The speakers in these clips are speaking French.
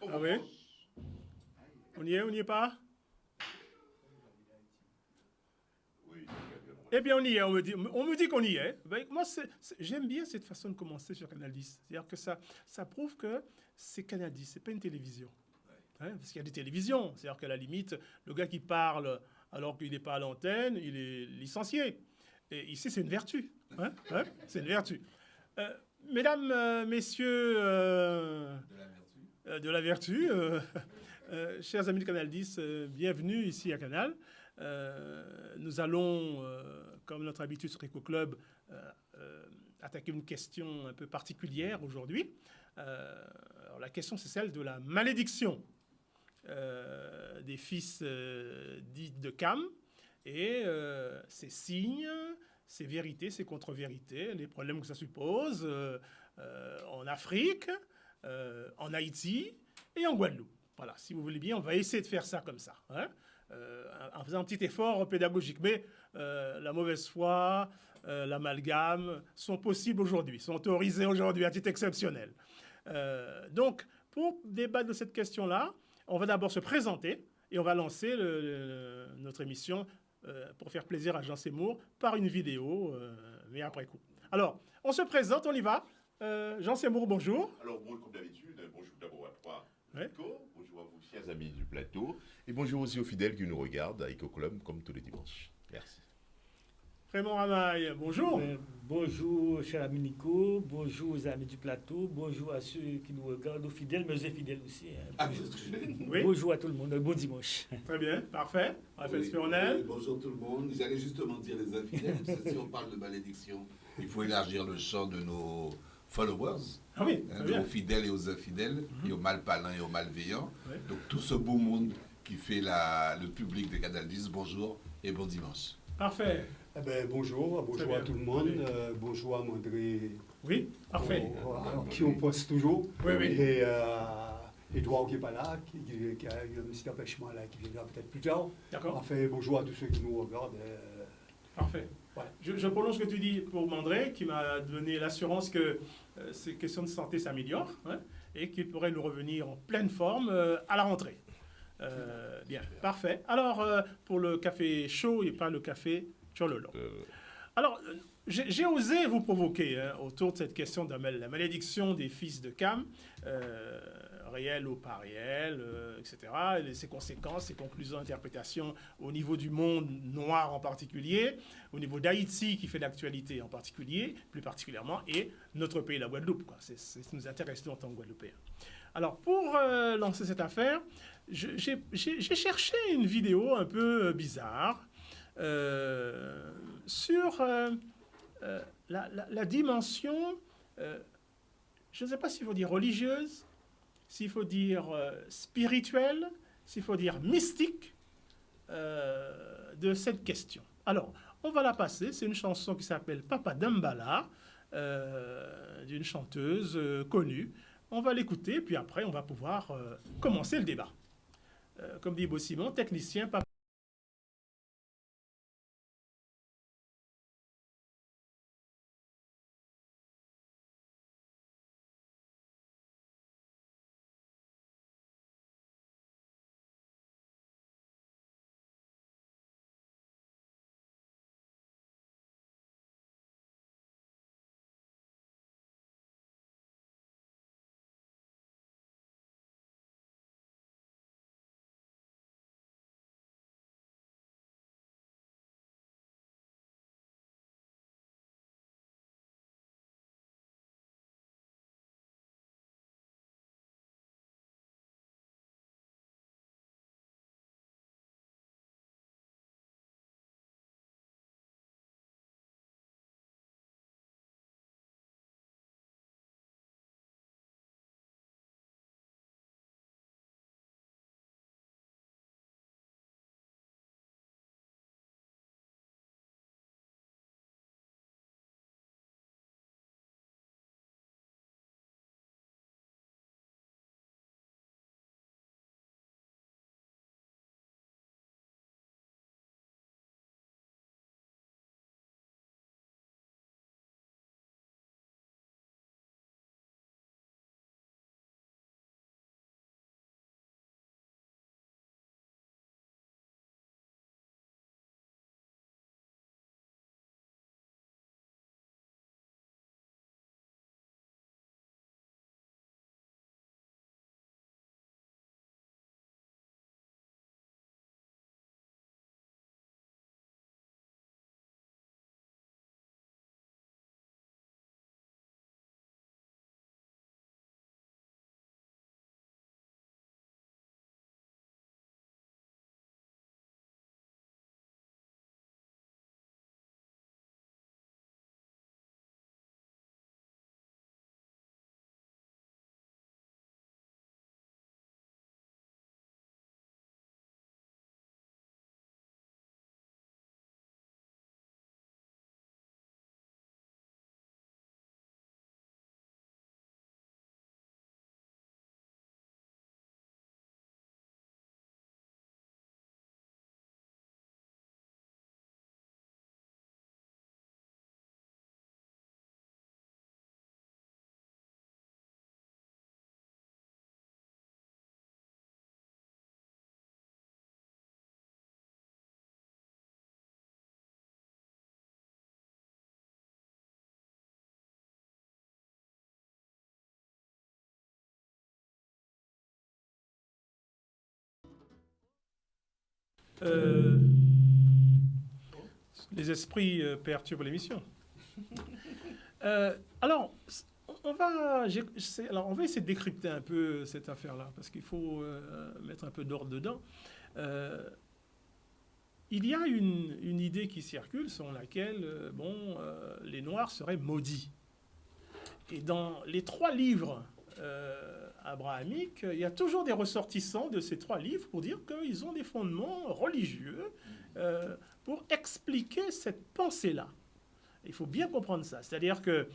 Ah oui? On n'y est pas? Eh bien, on y est, on me dit qu'on y est. Ben, moi, j'aime bien cette façon de commencer sur Canal 10. C'est-à-dire que ça prouve que c'est Canal 10, c'est pas une télévision. Hein, parce qu'il y a des télévisions. C'est-à-dire qu'à la limite, le gars qui parle alors qu'il n'est pas à l'antenne, il est licencié. Et ici, c'est une vertu. Hein, c'est une vertu. Mesdames, messieurs de la vertu, chers amis de Canal 10, bienvenue ici à Canal. Nous allons, comme notre habitude sur Eco Club, attaquer une question un peu particulière aujourd'hui. Alors la question, c'est celle de la malédiction des fils dits de Cam et ses signes, ses vérités, ses contre-vérités, les problèmes que ça suppose en Afrique, en Haïti et en Guadeloupe. Voilà, si vous voulez bien, on va essayer de faire ça comme ça, hein, en faisant un petit effort pédagogique. Mais la mauvaise foi, l'amalgame sont possibles aujourd'hui, sont autorisés aujourd'hui à titre exceptionnel. Donc, pour débattre de cette question-là, on va d'abord se présenter et on va lancer notre émission pour faire plaisir à Jean Seymour par une vidéo, mais après coup. Alors, on se présente, on y va. Jean Seymour, bonjour. Alors, bon, comme d'habitude, bonjour d'abord à toi, Nico. Bonjour à vous, chers amis du plateau. Et bonjour aussi aux fidèles qui nous regardent à Eco Club, comme tous les dimanches. Merci. Raymond Ramaille, bonjour. Bonjour, cher ami Nico. Bonjour aux amis du plateau. Bonjour à ceux qui nous regardent, aux fidèles, mais aux infidèles aussi. Hein. Oui. Bonjour à tout le monde. Bon dimanche. Très bien, parfait. Raphaël Spironel. Bonjour tout le monde. J'allais justement dire les infidèles, parce que si on parle de malédiction, il faut élargir le champ de nos followers. Ah oui, Aux fidèles et aux infidèles, et aux malpalins et aux malveillants. Oui. Donc tout ce beau monde qui fait le public de Canal 10, bonjour et bon dimanche. Parfait. Eh ben, bonjour à tout le monde. Bonjour à André. Oui, parfait. Qui on poste toujours. Oui, oui. Et Edouard qui n'est pas là, qui a eu un petit empêchement là, qui viendra peut-être plus tard. D'accord. Enfin, bonjour à tous ceux qui nous regardent. Parfait. Ouais. Je prolonge ce que tu dis pour Mandré, qui m'a donné l'assurance que ces questions de santé s'améliorent, hein, et qu'il pourrait nous revenir en pleine forme à la rentrée. Bien, parfait. Alors, pour le café chaud et pas le café Chololo. Alors, j'ai osé vous provoquer autour de cette question de la malédiction des fils de Cam, réel ou pas réel, etc., et ses conséquences, ses conclusions, interprétations au niveau du monde noir en particulier, au niveau d'Haïti qui fait l'actualité en particulier, plus particulièrement, et notre pays, la Guadeloupe. C'est ce qui nous intéresse nous en tant que Guadeloupéens. Alors, pour lancer cette affaire, j'ai cherché une vidéo un peu bizarre sur la dimension, je ne sais pas s'il faut dire religieuse, s'il faut dire spirituelle, s'il faut dire mystique de cette question. Alors, on va la passer. C'est une chanson qui s'appelle Papa Dambala, d'une chanteuse connue. On va l'écouter, puis après, on va pouvoir commencer le débat. Comme dit Beau Simon, technicien, Papa Les esprits perturbent l'émission. Alors, on va essayer de décrypter un peu cette affaire-là, parce qu'il faut mettre un peu d'ordre dedans. Il y a une idée qui circule selon laquelle les Noirs seraient maudits. Et dans les 3 livres abrahamiques, il y a toujours des ressortissants de ces 3 livres pour dire qu'ils ont des fondements religieux pour expliquer cette pensée-là. Il faut bien comprendre ça. C'est-à-dire que,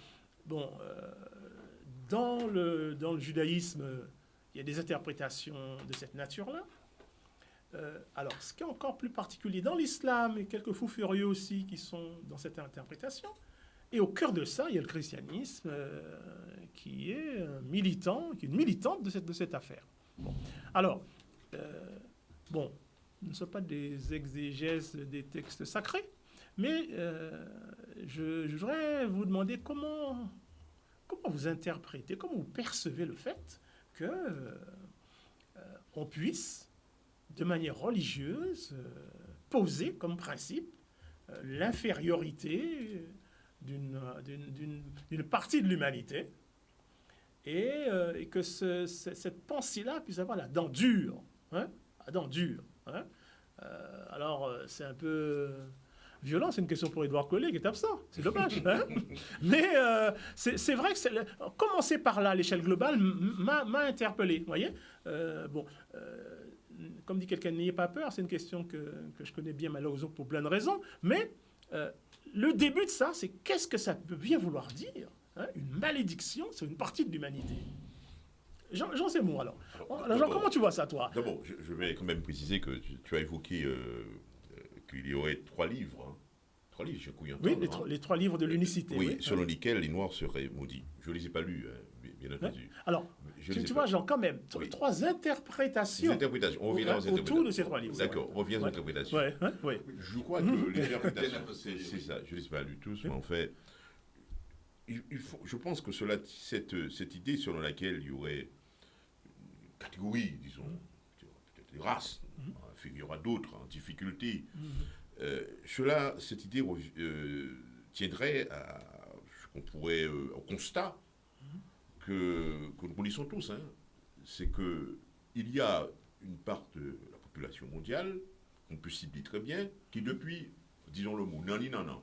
dans le judaïsme, il y a des interprétations de cette nature-là. Alors, ce qui est encore plus particulier dans l'islam, et quelques fous furieux aussi qui sont dans cette interprétation, et au cœur de ça, il y a le christianisme qui est une militante de cette affaire. Bon. Alors, nous ne sommes pas des exégèses des textes sacrés, mais je voudrais vous demander comment vous interprétez, comment vous percevez le fait qu'on puisse, de manière religieuse, poser comme principe l'infériorité d'une partie de l'humanité et que cette pensée-là puisse avoir la dent dure. La dent dure. Alors, c'est un peu violent, c'est une question pour Édouard Collet qui est absent. C'est dommage. Mais c'est vrai que commencer par là, l'échelle globale, m'a interpellé. Vous voyez comme dit quelqu'un, n'ayez pas peur, c'est une question que je connais bien malheureusement pour plein de raisons, mais le début de ça, c'est qu'est-ce que ça peut bien vouloir dire une malédiction sur une partie de l'humanité. Jean Seymour, alors Jean, comment tu vois ça, toi? D'abord, je vais quand même préciser que tu as évoqué qu'il y aurait 3 livres. Hein. 3 livres, je couille. Oui, les 3 livres de l'unicité. Oui, selon lesquels les Noirs seraient maudits. Je ne les ai pas lus, bien entendu. Alors, tu vois, Jean, quand même, 3 interprétations. On revient aux autour de ces 3 livres. D'accord, on revient aux interprétations. Je crois que les interprétations, c'est ça. Je ne les ai pas lus tous, mais en fait, je pense que cette idée selon laquelle il y aurait une catégorie, disons, peut-être des races, il y aura d'autres en difficulté. Cette idée tiendrait à ce qu'on pourrait, au constat que nous connaissons tous, c'est qu'il y a une part de la population mondiale, qu'on peut cibler très bien, qui depuis, disons le mot, non,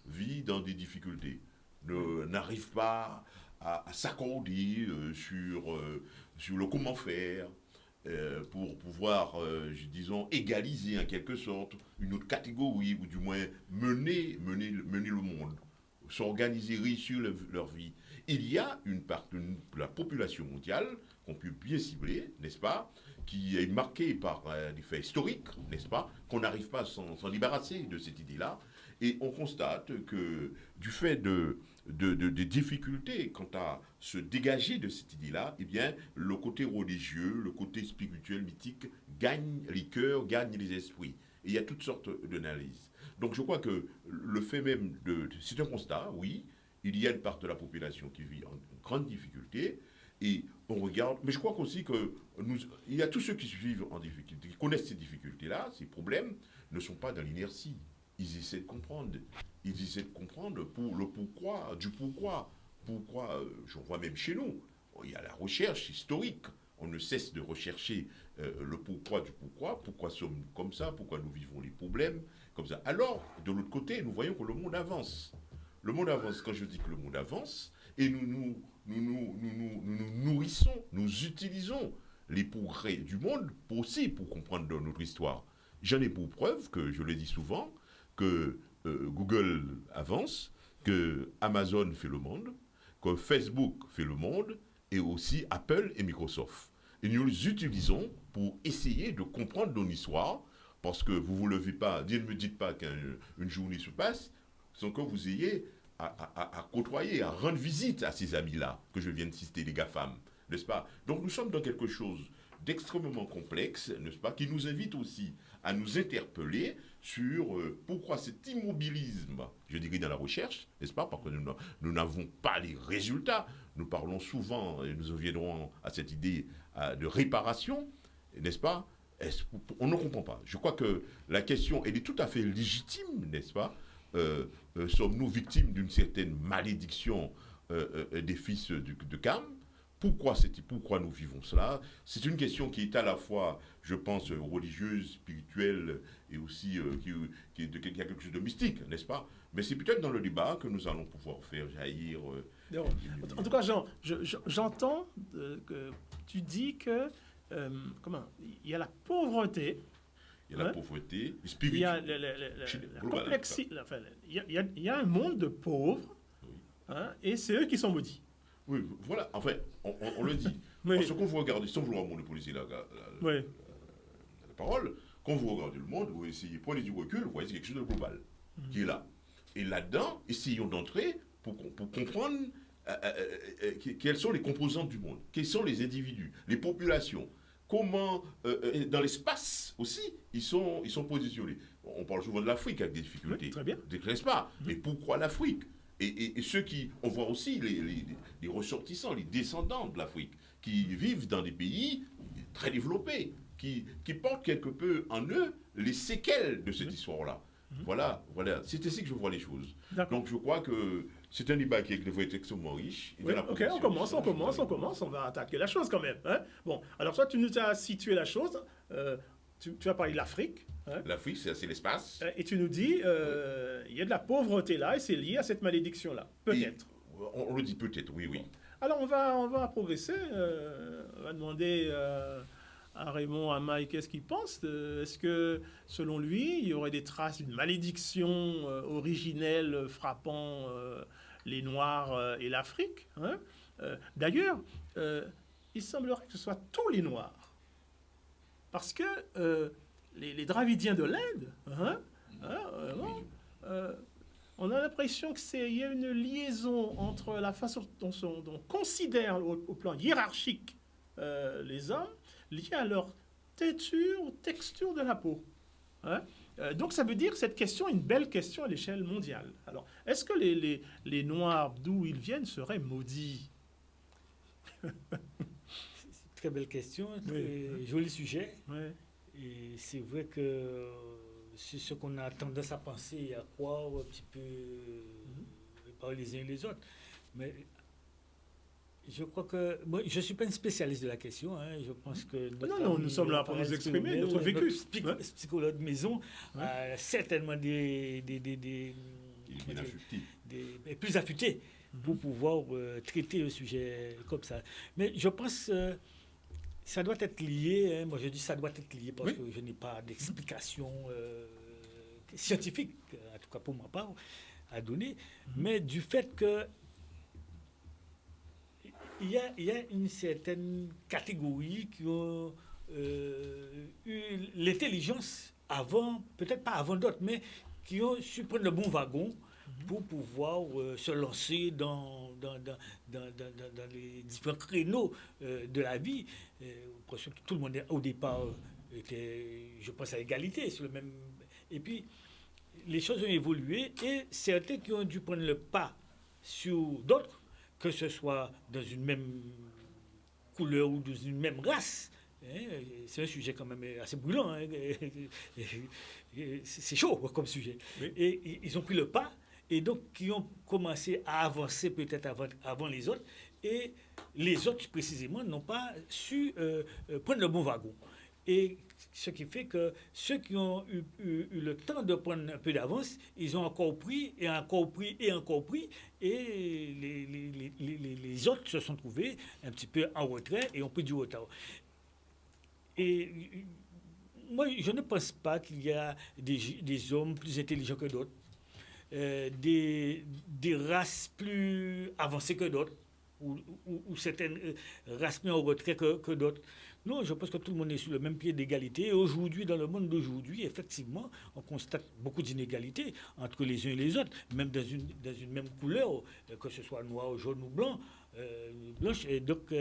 vit dans des difficultés, n'arrive pas à s'accorder sur le comment faire, pour pouvoir, disons, égaliser en quelque sorte une autre catégorie, ou du moins mener le monde, s'organiser, réussir leur vie. Il y a une part de la population mondiale qu'on peut bien cibler, n'est-ce pas, qui est marquée par des faits historiques, n'est-ce pas, qu'on n'arrive pas à s'en débarrasser de cette idée-là. Et on constate que du fait des difficultés quant à se dégager de cette idée-là, eh bien, le côté religieux, le côté spirituel, mythique, gagne les cœurs, gagne les esprits. Et il y a toutes sortes d'analyses. Donc je crois que le fait même c'est un constat, oui, il y a une part de la population qui vit en grande difficulté, et on regarde, mais je crois aussi il y a tous ceux qui vivent en difficulté, qui connaissent ces difficultés-là, ces problèmes, ne sont pas dans l'inertie. Ils essaient de comprendre. Ils essaient de comprendre pour le pourquoi, du pourquoi. Pourquoi, j'en vois même chez nous, il y a la recherche historique. On ne cesse de rechercher le pourquoi du pourquoi sommes-nous comme ça, pourquoi nous vivons les problèmes comme ça. Alors, de l'autre côté, nous voyons que le monde avance. Le monde avance, quand je dis que le monde avance, et nous nourrissons, nous utilisons les progrès du monde pour comprendre notre histoire. J'en ai pour preuve que, je le dis souvent, que Google avance, que Amazon fait le monde, que Facebook fait le monde, et aussi Apple et Microsoft. Et nous les utilisons pour essayer de comprendre notre histoire, parce que vous ne vous levez pas, ne me dites pas qu'une journée se passe, sans que vous ayez à côtoyer, à rendre visite à ces amis-là, que je viens de citer, les GAFAM, n'est-ce pas? Donc nous sommes dans quelque chose d'extrêmement complexe, n'est-ce pas, qui nous invite aussi à nous interpeller sur pourquoi cet immobilisme, je dirais dans la recherche, n'est-ce pas, parce que nous n'avons pas les résultats. Nous parlons souvent, et nous reviendrons à cette idée de réparation, n'est-ce pas, On ne comprend pas. Je crois que la question, elle est tout à fait légitime, n'est-ce pas? Sommes-nous victimes d'une certaine malédiction des fils de Cam? Pourquoi nous vivons cela? C'est une question qui est à la fois, je pense, religieuse, spirituelle, et aussi qui a quelque chose de mystique, n'est-ce pas? Mais c'est peut-être dans le débat que nous allons pouvoir faire jaillir... en tout cas, Jean, j'entends que tu dis que il y a la pauvreté. Il y a la pauvreté spirituelle. Il y a la complexité. Enfin, il y a un monde de pauvres, hein, et c'est eux qui sont maudits. Oui, voilà. En fait, on le dit. Oui. Parce que quand vous regardez, sans vouloir monopoliser la parole, quand vous regardez le monde, vous essayez, prenez du recul, vous voyez quelque chose de global qui est là. Et là-dedans, essayons d'entrer pour comprendre quelles sont les composantes du monde, quels sont les individus, les populations, comment, dans l'espace aussi, ils sont positionnés. On parle souvent de l'Afrique avec des difficultés. Oui, très bien. N'est-ce pas? Et pourquoi l'Afrique? Et ceux qui, on voit aussi les ressortissants, les descendants de l'Afrique, qui vivent dans des pays très développés, qui portent quelque peu en eux les séquelles de cette histoire-là. Voilà, c'est ainsi que je vois les choses. Donc je crois que c'est un débat qui devrait être extrêmement riche. Oui, ok, on commence, on va attaquer la chose quand même. Hein? Bon, alors toi, tu nous as situé la chose, tu as parlé de l'Afrique. Hein? L'Afrique, c'est l'espace. Et tu nous dis, il y a de la pauvreté là, et c'est lié à cette malédiction-là. Peut-être. On le dit peut-être, oui. Alors on va progresser. On va demander à Raymond, à Mike, qu'est-ce qu'il pense. Est-ce que, selon lui, il y aurait des traces d'une malédiction originelle frappant les Noirs et l'Afrique, hein? D'ailleurs, il semblerait que ce soit tous les Noirs. Parce que les Dravidiens de l'Inde, on a l'impression qu'il y a une liaison entre la façon dont on considère au plan hiérarchique les hommes, liée à leur texture de la peau. Hein? Donc ça veut dire que cette question est une belle question à l'échelle mondiale. Alors, est-ce que les Noirs, d'où ils viennent, seraient maudits? Très belle question, très joli sujet. Oui. Et c'est vrai que c'est ce qu'on a tendance à penser et à croire un petit peu par les uns et les autres. Mais je crois que... Moi, je ne suis pas une spécialiste de la question. Hein. Je pense que... Non, nous sommes là pour nous exprimer, notre vécu. Notre psychologue de maison a certainement des plus affûtés pour pouvoir traiter un sujet comme ça. Mais je pense... ça doit être lié, hein. Moi je dis ça doit être lié parce que je n'ai pas d'explication scientifique, en tout cas pour ma part, à donner, mais du fait que il y a une certaine catégorie qui ont eu l'intelligence avant, peut-être pas avant d'autres, mais qui ont su prendre le bon wagon pour pouvoir se lancer dans les différents créneaux de la vie. Parce que tout le monde, au départ, était, je pense, à égalité, sur le même... Et puis, les choses ont évolué et certains qui ont dû prendre le pas sur d'autres, que ce soit dans une même couleur ou dans une même race. Hein, c'est un sujet quand même assez brûlant. Hein, c'est chaud comme sujet. Oui. Et ils ont pris le pas. Et donc, qui ont commencé à avancer peut-être avant les autres, et les autres, précisément, n'ont pas su prendre le bon wagon. Et ce qui fait que ceux qui ont eu le temps de prendre un peu d'avance, ils ont encore pris, et encore pris, et encore pris, et les autres se sont trouvés un petit peu en retrait et ont pris du retard. Et moi, je ne pense pas qu'il y a des hommes plus intelligents que d'autres. Des races plus avancées que d'autres, ou certaines races mis en retrait que d'autres. Non, je pense que tout le monde est sur le même pied d'égalité. Et aujourd'hui, dans le monde d'aujourd'hui, effectivement, on constate beaucoup d'inégalités entre les uns et les autres, même dans une même couleur, que ce soit noir, jaune ou blanc, blanche. Et donc,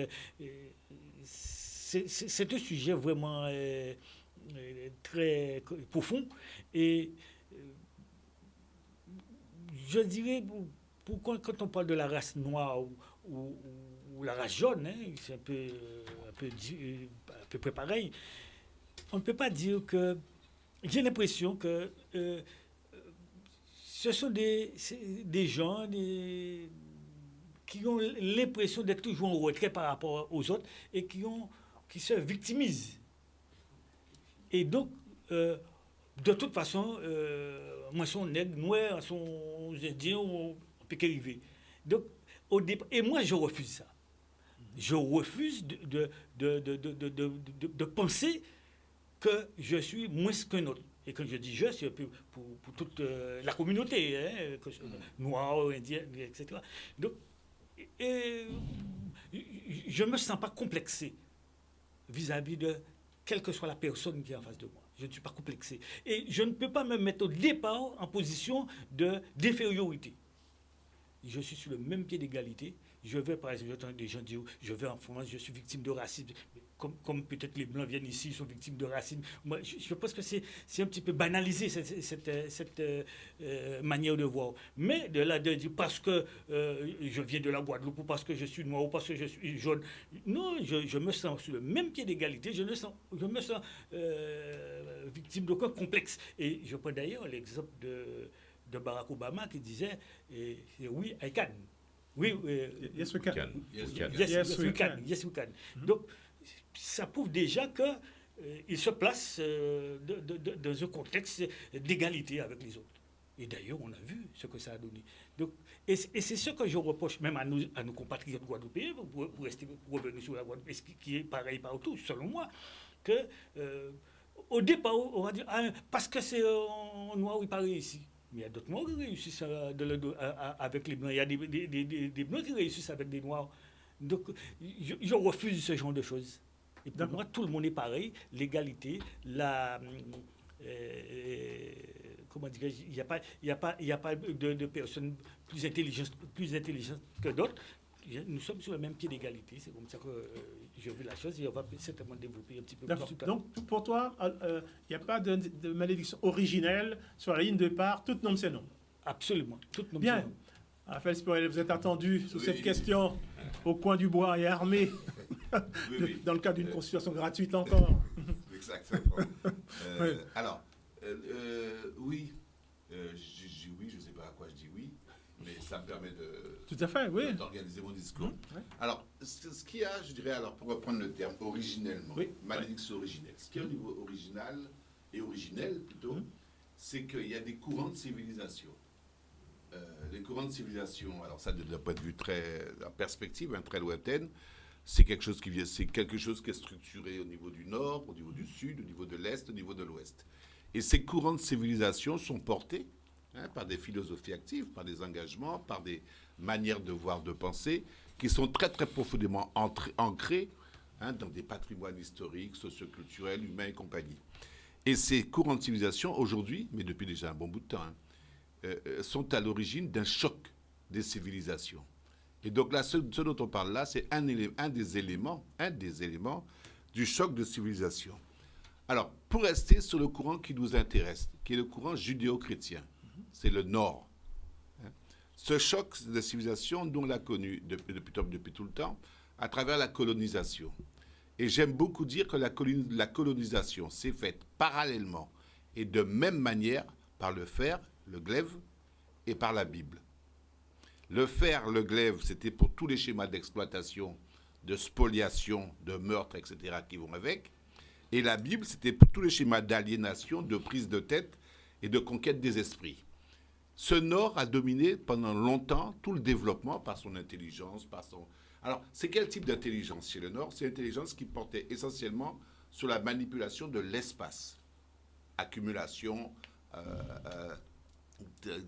c'est un sujet vraiment très profond. Et je dirais, quand on parle de la race noire ou la race jaune, hein, c'est à peu près pareil, on ne peut pas dire que... J'ai l'impression que ce sont des gens qui ont l'impression d'être toujours en retrait par rapport aux autres et qui se victimisent. Et donc, de toute façon, moi, son nègre, noir, son indien, on peut qu'arriver. Donc, au départ, et moi, je refuse ça. Je refuse de penser que je suis moins qu'un autre. Et quand je dis je, c'est pour toute la communauté, hein, noir, indien, etc. Donc, je ne me sens pas complexé vis-à-vis de quelle que soit la personne qui est en face de moi. Je ne suis pas complexé. Et je ne peux pas me mettre au départ en position d'infériorité. Je suis sur le même pied d'égalité. Je vais, par exemple, j'entends des gens dire, je vais en France, je suis victime de racisme. Comme peut-être les Blancs viennent ici, ils sont victimes de racisme. Moi, je pense que c'est un petit peu banalisé, cette manière de voir. Mais de là de dire, parce que je viens de la Guadeloupe, ou parce que je suis noir, ou parce que je suis jaune. Non, je me sens sur le même pied d'égalité, je me sens victime d'aucun complexe. Et je prends d'ailleurs l'exemple de Barack Obama qui disait, oui, I can. Oui, yes, we can. Yes, we can. Yes, we can. Donc, ça prouve déjà qu'il se place dans un contexte d'égalité avec les autres. Et d'ailleurs, on a vu ce que ça a donné. Donc, et c'est ce que je reproche même à nos compatriotes guadeloupéens, pour revenir sur la Guadeloupe, et ce qui est pareil partout, selon moi, que au départ, on va dire, parce que c'est en noir, il paraît ici. Mais il y a d'autres Noirs qui réussissent avec les Blancs. Il y a des Blancs qui réussissent avec des Noirs. Donc, je refuse ce genre de choses. Et pour moi, tout le monde est pareil. L'égalité, comment dirais-je, il n'y a pas de personnes plus intelligentes que d'autres. Nous sommes sur le même pied d'égalité. C'est comme ça que je vis la chose et on va certainement développer un petit peu plus tout à l'heure. Donc, pour toi, il n'y a pas de malédiction originelle sur la ligne de départ, tout nomme ses noms. Absolument. Tout nomme Bien. ses noms. Raphaël Sporel, vous êtes attendu sur cette question au coin du bois et armé, dans le cadre d'une consultation gratuite encore. Exactement. Alors, oui, je dis oui, je ne sais pas à quoi je dis oui, mais ça me permet tout à fait, oui, d'organiser mon discours. Ouais. Alors, ce qu'il y a, je dirais, alors pour reprendre le terme originellement, malédiction originelle, ce qui est au niveau original et originel plutôt, c'est qu'il y a des courants de civilisation. Les courants de civilisation, alors ça d'un point de vue en perspective, très lointaine, c'est quelque chose qui est structuré au niveau du nord, au niveau du sud, au niveau de l'est, au niveau de l'ouest. Et ces courants de civilisation sont portés par des philosophies actives, par des engagements, par des manières de voir, de penser, qui sont très très profondément ancrés dans des patrimoines historiques, socioculturels, humains et compagnie. Et ces courants de civilisation, aujourd'hui, mais depuis déjà un bon bout de temps, sont à l'origine d'un choc des civilisations. Et donc là, ce dont on parle là, c'est un des éléments du choc de civilisation. Alors, pour rester sur le courant qui nous intéresse, qui est le courant judéo-chrétien, c'est le Nord. Ce choc de civilisation, nous on l'a connu depuis tout le temps, à travers la colonisation. Et j'aime beaucoup dire que la colonisation s'est faite parallèlement et de même manière par le fer, le glaive et par la Bible. Le fer, le glaive, c'était pour tous les schémas d'exploitation, de spoliation, de meurtre, etc. qui vont avec. Et la Bible, c'était pour tous les schémas d'aliénation, de prise de tête et de conquête des esprits. Ce Nord a dominé pendant longtemps tout le développement par son intelligence, Alors, c'est quel type d'intelligence chez le Nord? C'est l'intelligence qui portait essentiellement sur la manipulation de l'espace. Accumulation,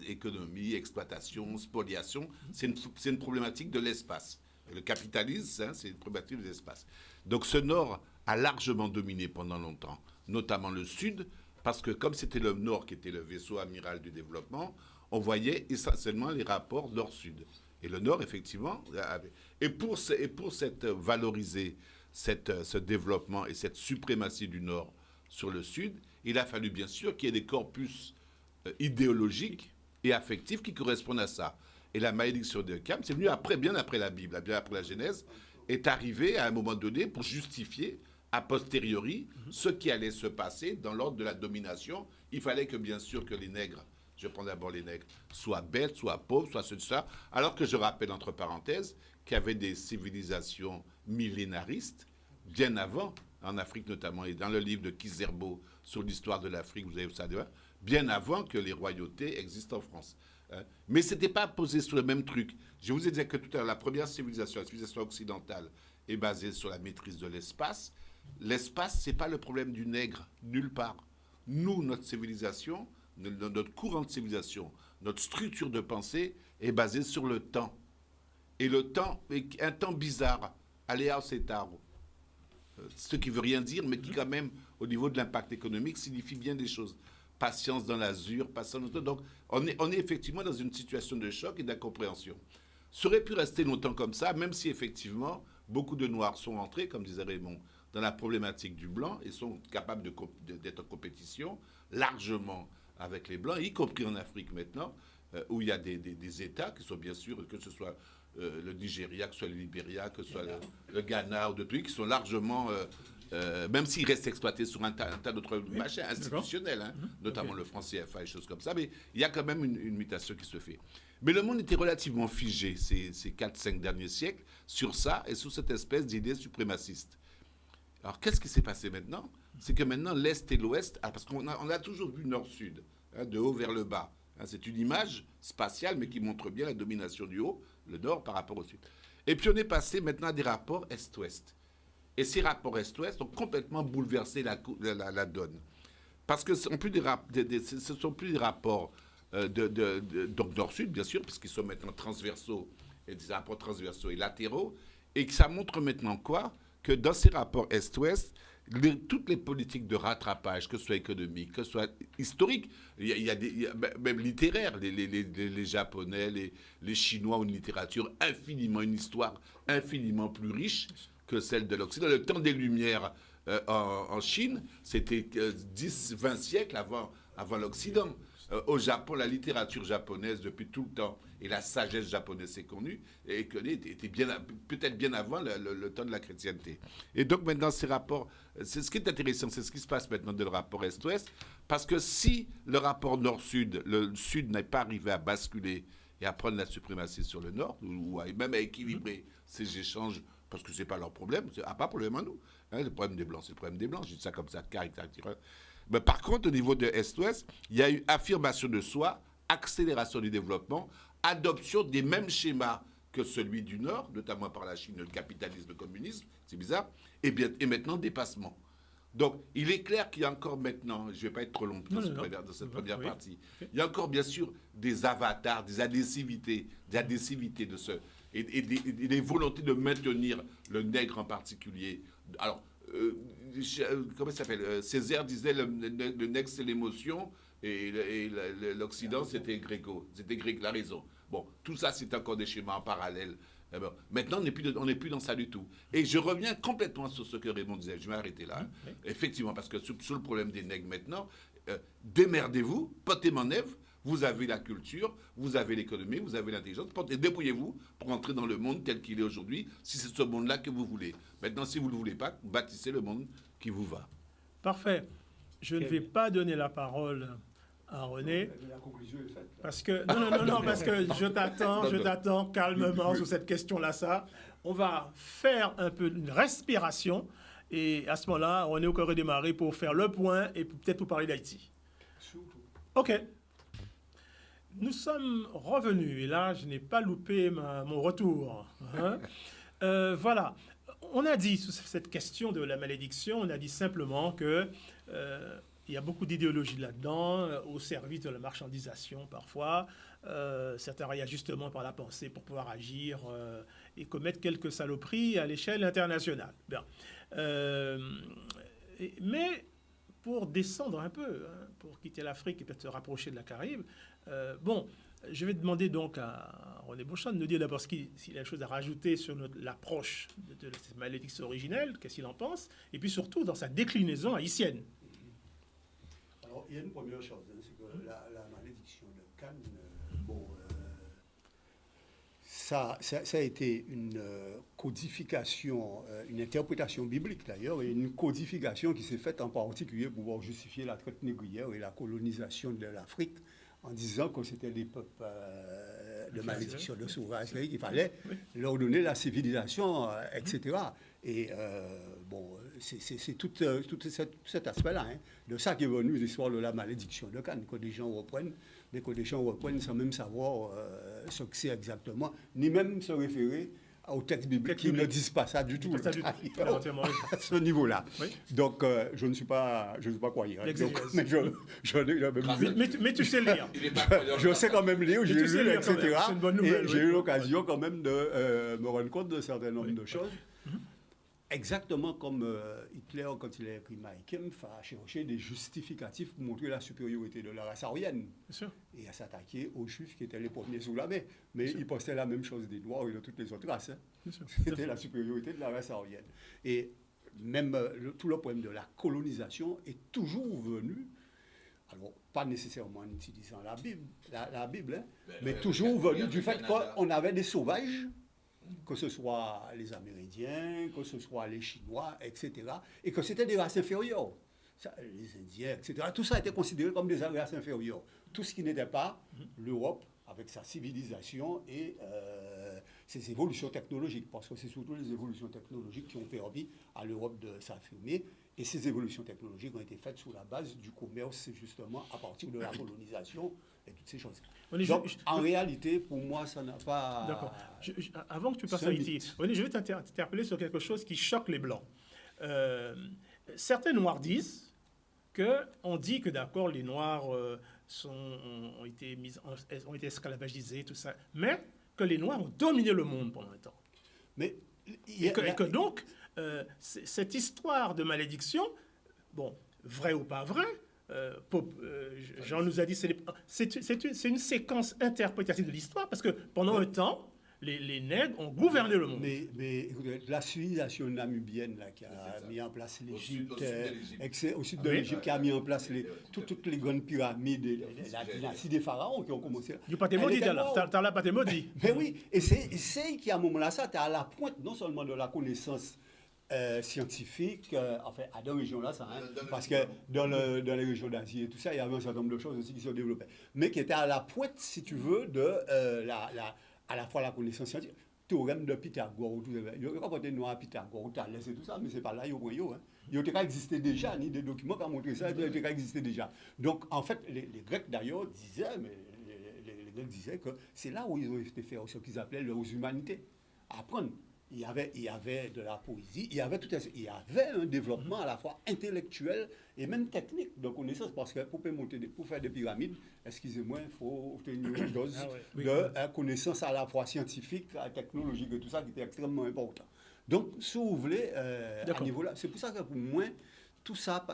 économie, exploitation, spoliation, c'est une problématique de l'espace. Le capitalisme, c'est une problématique de l'espace. Donc ce Nord a largement dominé pendant longtemps, notamment le Sud, parce que comme c'était le Nord qui était le vaisseau amiral du développement, on voyait essentiellement les rapports Nord-Sud. Et le Nord, effectivement, et pour valoriser ce développement et cette suprématie du Nord sur le Sud, il a fallu bien sûr qu'il y ait des corpus idéologiques et affectifs qui correspondent à ça. Et la malédiction de Cham, c'est venu bien après la Bible, bien après la Genèse, est arrivée à un moment donné pour justifier a posteriori ce qui allait se passer dans l'ordre de la domination. Il fallait que, bien sûr, que les nègres, je prends d'abord les nègres, soient bêtes, soient pauvres, soient ce, ça. Alors que je rappelle, entre parenthèses, qu'il y avait des civilisations millénaristes bien avant, en Afrique notamment, et dans le livre de Kizerbo sur l'histoire de l'Afrique, vous avez ça, bien avant que les royautés existent en France. Mais ce n'était pas posé sur le même truc. Je vous ai dit que tout à l'heure, la première civilisation, la civilisation occidentale, est basée sur la maîtrise de l'espace. L'espace, ce n'est pas le problème du nègre, nulle part. Nous, notre civilisation, notre courant de civilisation, notre structure de pensée est basée sur le temps. Et le temps est un temps bizarre, aléa cetaro. Ce qui ne veut rien dire, mais qui quand même, au niveau de l'impact économique, signifie bien des choses. Patience dans l'azur, patience dans le temps. Donc, on est effectivement dans une situation de choc et d'incompréhension. Ça aurait pu rester longtemps comme ça, même si effectivement, beaucoup de Noirs sont entrés, comme disait Raymond, dans la problématique du blanc et sont capables d'être en compétition largement avec les Blancs, y compris en Afrique maintenant, où il y a des États qui sont bien sûr, que ce soit le Nigeria, que ce soit le Libéria, que ce soit le Ghana ou d'autres pays, qui sont largement, même s'ils restent exploités sur un tas d'autres machins institutionnels, hein, notamment le franc CFA et choses comme ça, mais il y a quand même une mutation qui se fait. Mais le monde était relativement figé ces 4-5 derniers siècles sur ça et sur cette espèce d'idée suprémaciste. Alors, qu'est-ce qui s'est passé maintenant? C'est que maintenant, l'Est et l'Ouest, parce qu'on a toujours vu Nord-Sud, hein, de haut vers le bas. Hein, c'est une image spatiale, mais qui montre bien la domination du haut, le Nord par rapport au Sud. Et puis, on est passé maintenant à des rapports Est-Ouest. Et ces rapports Est-Ouest ont complètement bouleversé la donne. Parce que ce ne sont plus des rapports donc Nord-Sud, bien sûr, puisqu'ils sont maintenant transversaux, et des rapports transversaux et latéraux, et que ça montre maintenant quoi? Que dans ces rapports Est-Ouest, toutes les politiques de rattrapage, que ce soit économique, que ce soit historique, il y a même littéraire, les Japonais, les Chinois ont une littérature une histoire infiniment plus riche que celle de l'Occident. Le temps des Lumières en Chine, c'était 10-20 siècles avant l'Occident. Au Japon, la littérature japonaise, depuis tout le temps, et la sagesse japonaise est connue, et était peut-être bien avant le temps de la chrétienté. Et donc maintenant, ces rapports, c'est ce qui est intéressant, c'est ce qui se passe maintenant dans le rapport Est-Ouest, parce que si le rapport Nord-Sud, le Sud n'est pas arrivé à basculer et à prendre la suprématie sur le Nord, ou même à équilibrer ces échanges, parce que ce n'est pas leur problème, c'est pas problème à nous. Hein, le problème des Blancs, c'est le problème des Blancs, je dis ça comme ça, caricatural. Mais par contre, au niveau de Est-Ouest, il y a eu affirmation de soi, accélération du développement, adoption des mêmes schémas que celui du Nord, notamment par la Chine, le capitalisme, le communisme, c'est bizarre, et maintenant dépassement. Donc, il est clair qu'il y a encore maintenant, je ne vais pas être trop long dans cette première partie, il y a encore bien sûr des avatars, des adhesivités de ce, et des volontés de maintenir le nègre en particulier. Alors, comment ça s'appelle? Césaire disait le nègre c'est l'émotion et l'Occident c'était Gréco, c'était grec, la raison. Bon, tout ça c'est encore des schémas en parallèle. Bon, maintenant on n'est plus dans ça du tout. Et je reviens complètement sur ce que Raymond disait, je vais arrêter là. Hein. Effectivement, parce que sur le problème des nègres maintenant, démerdez-vous, potez mon nèvre. Vous avez la culture, vous avez l'économie, vous avez l'intelligence. Débrouillez-vous pour entrer dans le monde tel qu'il est aujourd'hui, si c'est ce monde-là que vous voulez. Maintenant, si vous ne le voulez pas, bâtissez le monde qui vous va. Parfait. Je ne vais pas donner la parole à René. La conclusion est faite. Parce que, non, parce que je t'attends calmement sur cette question-là. On va faire un peu une respiration. Et à ce moment-là, René aurait redémarré pour faire le point et peut-être pour parler d'Haïti. OK. Nous sommes revenus, et là, je n'ai pas loupé mon retour. Hein. Voilà. On a dit, sur cette question de la malédiction, on a dit simplement que il y a beaucoup d'idéologie là-dedans, au service de la marchandisation parfois, certains réajustements par la pensée pour pouvoir agir et commettre quelques saloperies à l'échelle internationale. Bien. Mais pour descendre un peu, hein, pour quitter l'Afrique et peut-être se rapprocher de la Caraïbe, je vais demander donc à René Beauchamp de nous dire d'abord s'il a des choses à rajouter sur l'approche de cette malédiction originelle, qu'est-ce qu'il en pense, et puis surtout dans sa déclinaison haïtienne. Alors, il y a une première chose, hein, c'est que la malédiction de Cannes, ça a été une codification, une interprétation biblique d'ailleurs, et une codification qui s'est faite en particulier pour pouvoir justifier la traite négrière et la colonisation de l'Afrique, en disant que c'était des peuples de malédiction, de sauvagerie, qu'il fallait leur donner la civilisation, etc. Et c'est tout cet aspect-là, hein, de ça qui est venu l'histoire de la malédiction de Cannes, que des gens reprennent sans même savoir ce que c'est exactement, ni même se référer aux textes bibliques qui ne disent pas ça du tout. À ce niveau-là. Oui. Donc, je ne suis pas croyant. Mais tu sais lire. Je sais quand même lire, j'ai lu, etc. Et j'ai eu l'occasion quand même de me rendre compte d'un certain nombre de choses. Exactement comme Hitler, quand il a écrit Mein Kampf, a cherché des justificatifs pour montrer la supériorité de la race aryenne. Et à s'attaquer aux Juifs qui étaient les premiers sous la main. Mais il postait la même chose des Noirs et de toutes les autres races. Hein. C'était la supériorité de la race aryenne. Et même tout le problème de la colonisation est toujours venu, alors pas nécessairement en utilisant la Bible, hein, mais toujours venu du fait qu'on avait des sauvages, que ce soit les Amérindiens, que ce soit les Chinois, etc., et que c'était des races inférieures. Ça, les Indiens, etc., tout ça a été considéré comme des races inférieures. Tout ce qui n'était pas l'Europe, avec sa civilisation et ses évolutions technologiques, parce que c'est surtout les évolutions technologiques qui ont permis à l'Europe de s'affirmer, et ces évolutions technologiques ont été faites sous la base du commerce, justement, à partir de la colonisation et toutes ces choses. Donc, en réalité, pour moi, ça n'a pas... D'accord. Avant que tu passes à Haïti, je vais t'interpeller sur quelque chose qui choque les Blancs. Certains Noirs disent qu'on dit que, d'accord, les Noirs ont été esclavagisés, tout ça, mais que les Noirs ont dominé le monde pendant un temps. Mais, et que donc, cette histoire de malédiction, bon, vrai ou pas vrai, Jean nous a dit c'est une séquence interprétative de l'histoire, parce que pendant un temps, les nègres ont gouverné le monde. Mais écoutez, la civilisation namibienne là, qui a mis en place l'Égypte, au sud de l'Égypte, qui a mis en place toutes les grandes pyramides, la dynastie des pharaons qui ont commencé. Du Patémodi, t'as la Patémodi. Mais oui, et c'est qu'à un moment-là, ça, t'es à la pointe non seulement de la connaissance scientifique, enfin, à deux régions-là, ça, hein, parce que dans les régions d'Asie et tout ça, il y avait un certain nombre de choses aussi qui se développaient, mais qui étaient à la pointe, si tu veux, de à la fois la connaissance scientifique, théorème de Pythagore, tout ça. Il y a rapporté noir à Pythagore, Thalès et tout ça, mais c'est pas là, il y a hein. Il y a existé déjà, ni des documents qui ont montré ça, il y a existé déjà. Donc, en fait, les Grecs d'ailleurs disaient, mais les Grecs disaient que c'est là où ils ont été faire ce qu'ils appelaient leurs humanités. Apprendre. Il y avait de la poésie, il y avait un développement à la fois intellectuel et même technique de connaissances, parce que pour faire des pyramides, excusez-moi, il faut obtenir une dose de connaissances à la fois scientifiques, technologiques et tout ça qui était extrêmement important. Donc, si vous voulez, à ce niveau-là, c'est pour ça que pour moi, tout ça,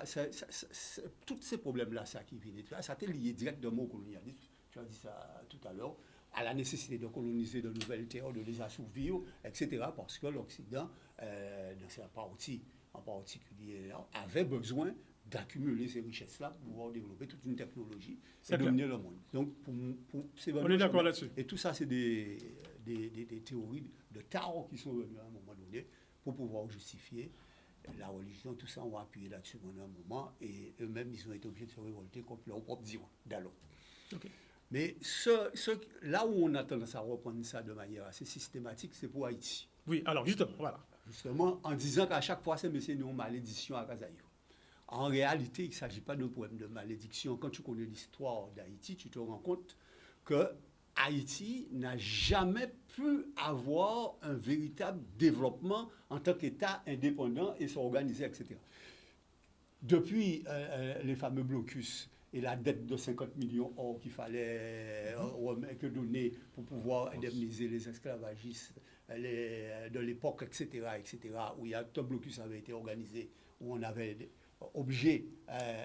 tous ces problèmes-là, ça qui viennent, ça a été lié directement au colonialisme. Tu as dit ça tout à l'heure, à la nécessité de coloniser de nouvelles terres, de les assouvir, etc., parce que l'Occident, dans sa partie en particulier, avait besoin d'accumuler ces richesses-là pour pouvoir développer toute une technologie et dominer le monde. Donc, on est d'accord là-dessus. Et tout ça, c'est des théories de Tao qui sont venues à un moment donné pour pouvoir justifier la religion. Tout ça, on va appuyer là-dessus pendant un moment, et eux-mêmes, ils ont été obligés de se révolter contre leur propre divan d'alors. Okay. Mais là où on a tendance à reprendre ça de manière assez systématique, c'est pour Haïti. Oui, alors justement, voilà. Justement, en disant qu'à chaque fois, c'est une malédiction à Kazaïo. En réalité, il ne s'agit pas d'un problème de malédiction. Quand tu connais l'histoire d'Haïti, tu te rends compte que Haïti n'a jamais pu avoir un véritable développement en tant qu'État indépendant et s'organiser, etc. Depuis les fameux blocus et la dette de 50 millions d'euros qu'il fallait donner pour pouvoir indemniser les esclavagistes de l'époque, etc., où il y a un blocus avait été organisé, où on avait obligé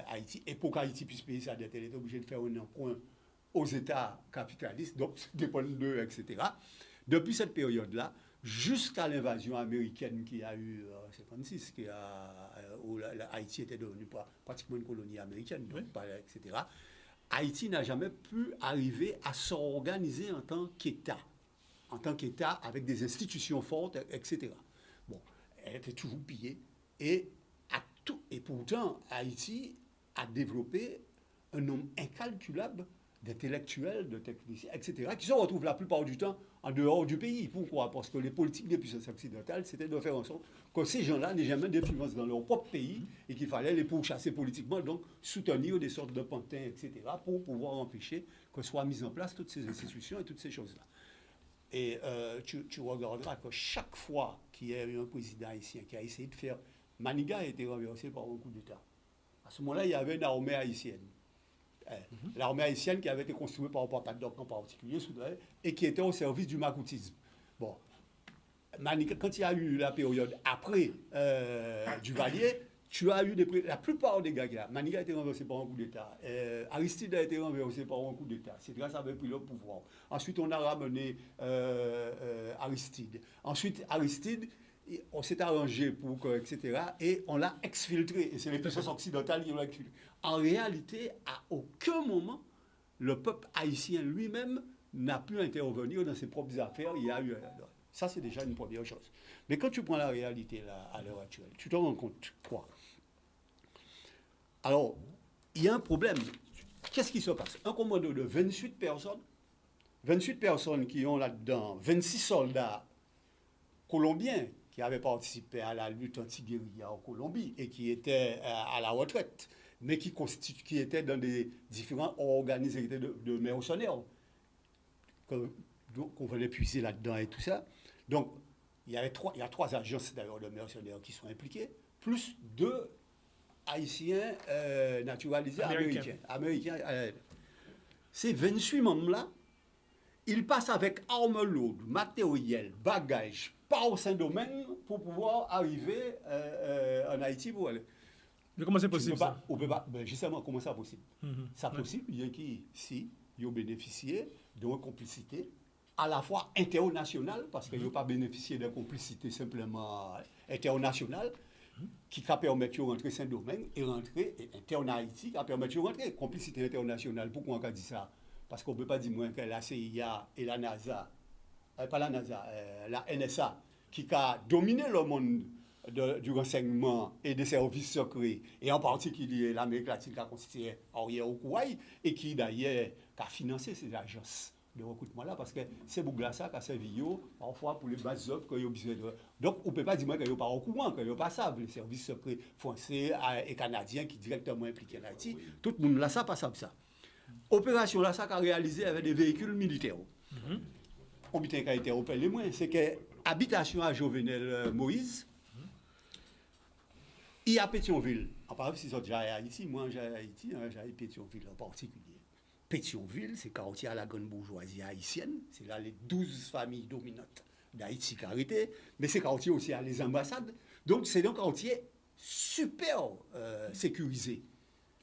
Haïti, et pour qu'Haïti puisse payer sa dette, elle était obligée de faire un emprunt aux États capitalistes, donc ça dépend d'eux, etc. Depuis cette période-là, jusqu'à l'invasion américaine qui a eu en 1956, où Haïti était devenue pratiquement une colonie américaine, donc, etc. Haïti n'a jamais pu arriver à s'organiser en tant qu'État. en tant qu'État, avec des institutions fortes, etc. Bon, elle était toujours pillée. Et pourtant, Haïti a développé un nombre incalculable d'intellectuels, de techniciens, etc., qui se retrouvent la plupart du temps en dehors du pays. Pourquoi? Parce que les politiques des puissances occidentales, c'était de faire en sorte que ces gens-là n'aient jamais d'influence dans leur propre pays et qu'il fallait les pourchasser politiquement, donc soutenir des sortes de pantins, etc., pour pouvoir empêcher que soient mises en place toutes ces institutions et toutes ces choses-là. Et tu regarderas que chaque fois qu'il y a eu un président haïtien qui a essayé de faire... Maniga a été renversé par un coup d'État. À ce moment-là, il y avait une armée haïtienne. L'armée haïtienne qui avait été construite par un porte-doc en particulier, et qui était au service du macoutisme. Bon, Maniga, quand il y a eu la période après Duvalier, tu as eu la plupart des gars là. Maniga a été renversé par un coup d'État. Aristide a été renversé par un coup d'État. C'est grâce à avait pris le pouvoir. Ensuite, on a ramené Aristide. Ensuite, Aristide, on s'est arrangé pour que, etc. Et on l'a exfiltré. Et c'est les puissances occidentales qui l'ont exfiltré. En réalité, à aucun moment, le peuple haïtien lui-même n'a pu intervenir dans ses propres affaires. Il y a eu... Ça, c'est déjà une première chose. Mais quand tu prends la réalité là, à l'heure actuelle, tu te rends compte quoi? Alors, il y a un problème. Qu'est-ce qui se passe? Un commando de 28 personnes qui ont là-dedans 26 soldats colombiens qui avaient participé à la lutte anti-guérilla en Colombie et qui étaient à la retraite, mais qui étaient dans des différents organismes de mercenaires qu'on venait puiser là-dedans et tout ça. Donc, il y a 3 agences d'ailleurs de mercenaires qui sont impliquées, plus 2 Haïtiens naturalisés américains. Ces 28 membres-là, ils passent avec armes lourdes, matériel, bagages, par Saint-Domingue pour pouvoir arriver en Haïti pour aller. Mais comment c'est possible ça? Justement, comment c'est possible? C'est possible, bien qu'ici, ils ont bénéficié d'une complicité à la fois internationale, parce qu'ils n'ont pas bénéficié d'une complicité simplement internationale, qui a permis de rentrer Saint-Domingue et rentrer interne Haïti, qui a permis de rentrer. Complicité internationale, pourquoi on a dit ça? Parce qu'on ne peut pas dire moins que la CIA et la NASA, pas la NASA, la NSA, qui a dominé le monde du renseignement et des services secrets, et en particulier l'Amérique latine qui a constitué arrière au Kouaï, et qui d'ailleurs a financé ces agences de recrutement-là, parce que c'est Bouglassa qui a servi parfois pour les bases œuvres qu'ils ont besoin de. Donc, on ne peut pas dire qu'ils n'ont pas au courant, qu'ils n'ont pas ça, les services secrets français et canadiens qui sont directement impliqués en Haïti. Tout le monde là, ça, pas ça. Opération là, ça qu'a réalisé avec des véhicules militaires. Combien qui a été opéré les moins, c'est que habitation à Jovenel Moïse, il y a Pétionville. En par exemple, si j'ai à Haïti, moi j'ai à Haïti, j'ai Pétionville en particulier. Pétionville, c'est quartier à la grande bourgeoisie haïtienne, c'est là les 12 familles dominantes d'Haïti qui arrêtées, mais c'est quartier aussi à les ambassades. Donc c'est un quartier super sécurisé.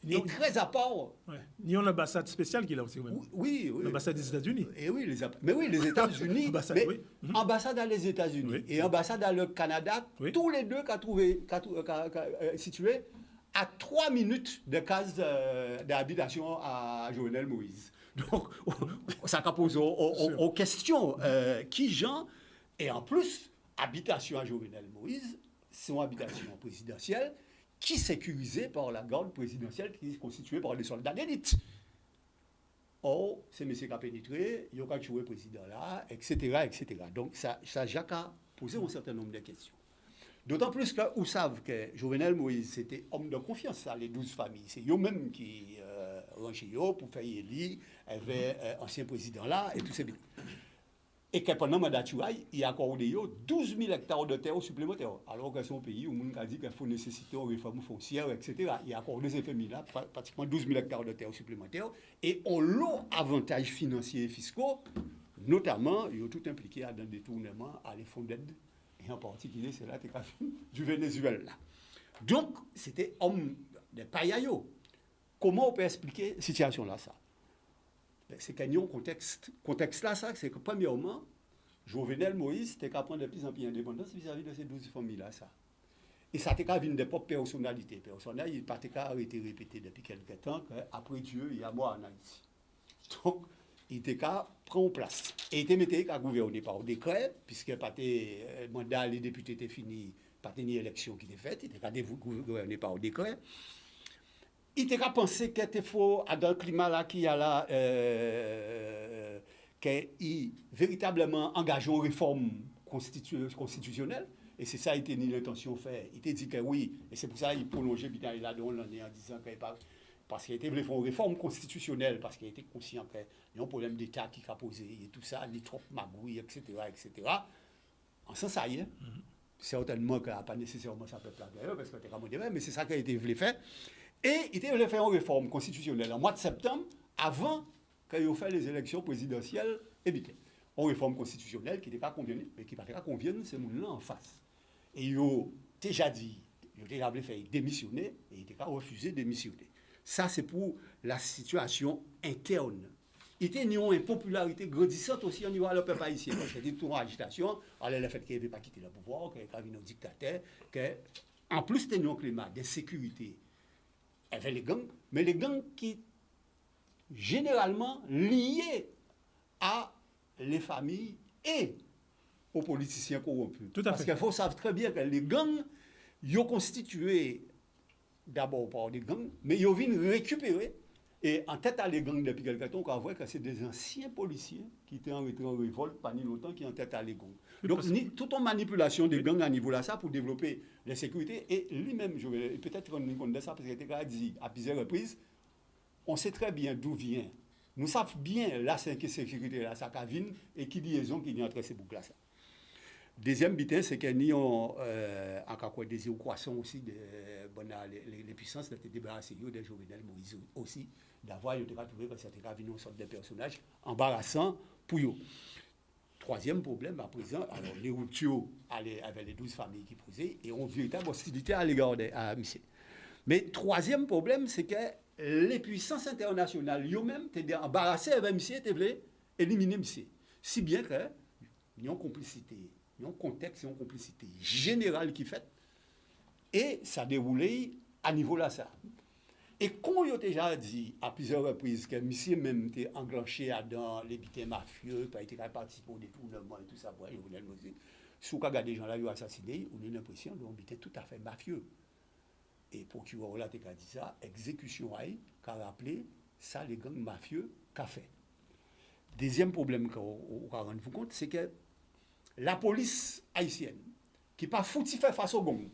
Et très à part. Ouais. Il y a une ambassade spéciale qui est là aussi. Oui. L'ambassade des États-Unis. Et oui, les États-Unis. Ambassade à les États-Unis et ambassade à le Canada, tous les deux situés à 3 minutes de case d'habitation à Jovenel Moïse. Donc, ça pose aux questions qui Jean, et en plus, habitation à Jovenel Moïse, c'est une habitation présidentielle qui est sécurisée par la garde présidentielle qui est constituée par des soldats d'élite. Or, c'est M. qui a pénétré, il a tué le président là, etc. Donc, ça Jacques a posé un certain nombre de questions. D'autant plus que vous savez que Jovenel Moïse, c'était homme de confiance, ça, les 12 familles. C'est eux-mêmes qui rangeaient pour faire élire, avait ancien président là, et tout ça. Et que pendant le mandat, il y a accordé 12 000 hectares de terre supplémentaires. Alors que c'est un pays où on a dit qu'il faut nécessiter une réforme foncière, etc. Il y a accordé ces familles-là, pratiquement 12 000 hectares de terre supplémentaires. Et on l'a avantages financiers et fiscaux, notamment, ils ont tout impliqué dans le détournement à les fonds d'aide. Et en particulier, c'est là que du Venezuela. Donc, c'était homme de payayo. Comment on peut expliquer cette situation-là, ça? C'est qu'il y a un contexte là, ça, c'est que premièrement, Jovenel Moïse était qu'à prendre de plus en plus d'indépendance vis-à-vis de ces 12 familles-là, ça. Et ça était qu'à venir de propres personnalités. Personnels, il n'était qu'à arrêter répété depuis quelque temps qu'après Dieu, il y a moi en Haïti. Donc, il était qu'à prendre place. Et il était mis qu'à gouverner par décret, puisque le mandat des députés était fini, pas ni élection qui était faite, il était qu'à gouverner par décret. Il était qu'à penser qu'il était faux dans le climat là qu'il y a là, qu'il véritablement engagé une réforme constitutionnelle. Et c'est ça, il était ni l'intention fait. Il était dit que oui, et c'est pour ça qu'il prolongeait bien là-dedans l'année en disant qu'il pas. Parce qu'il était voulu faire une réforme constitutionnelle, parce qu'il était conscient qu'il y a un problème d'État qui a posé, et tout ça, ni trop magouille, etc., etc. En sens, ça y est. Certainement qu'il n'y a pas nécessairement ça peuple d'ailleurs, parce que c'était comme mais c'est ça qu'il a été voulu faire. Et il était voulu faire une réforme constitutionnelle en mois de septembre, avant qu'il ait fait les élections présidentielles évitées. Une réforme constitutionnelle qui n'était pas convenue, mais qui n'était pas convenue, c'est mon là en face. Et il a déjà dit, il a voulu faire démissionner, et il a refusé de démissionner. Ça, c'est pour la situation interne. Il y a une popularité grandissante aussi au niveau de peuple haïtien. Parce qu'il y a toute une agitation, le fait qu'il ne veut pas quitter le pouvoir, qu'il y a un dictateur, qu'en plus, il y a un climat d'insécurité avec les gangs, mais les gangs qui généralement liés à les familles et aux politiciens corrompus. Tout à fait. Parce qu'il faut savoir très bien que les gangs, ils ont constitué d'abord par des gangs, mais ils viennent récupérer. Et en tête à les gangs depuis quelque temps, on voit que c'est des anciens policiers qui étaient en révolte pas ni longtemps qui en tête à les gangs. Donc, toute une manipulation des gangs à niveau là, ça pour développer la sécurité. Et lui-même, je vais peut-être rendre compte de ça, parce qu'il a dit à plusieurs reprises, on sait très bien d'où vient. Nous savons bien la sécurité là, ça vient et qui liaison qui vient entre ces boucles là. Deuxième bitin, c'est qu'il y a encore des croissants aussi, les puissances de débarrasser de Jovenel Moïse aussi, d'avoir trouvé que c'était une sorte de personnage embarrassant pour eux. Troisième problème, à présent, alors les ruptures avec les 12 familles qui posaient et ont une véritable hostilité à l'égard de M. Mais troisième problème, c'est que les puissances internationales, eux-mêmes, étaient embarrassées avec M. et voulaient éliminer M. Si bien qu'il y a une complicité. Il y a un contexte, une complicité générale qui fait, et ça déroulait à niveau là ça. Et quand il a déjà dit à plusieurs reprises que monsieur même était enclenché dans les bitins mafieux, pas été participé au détournement et tout ça, si vous regardez des gens là qui ont assassiné, on a l'impression d'un bitin tout à fait mafieux. Et pour qui on a dit ça, exécution qui a rappelé ça les gangs mafieux qu'a fait. Deuxième problème qu'on va rendre compte, c'est que la police haïtienne, qui pas foutu faire face aux gangs,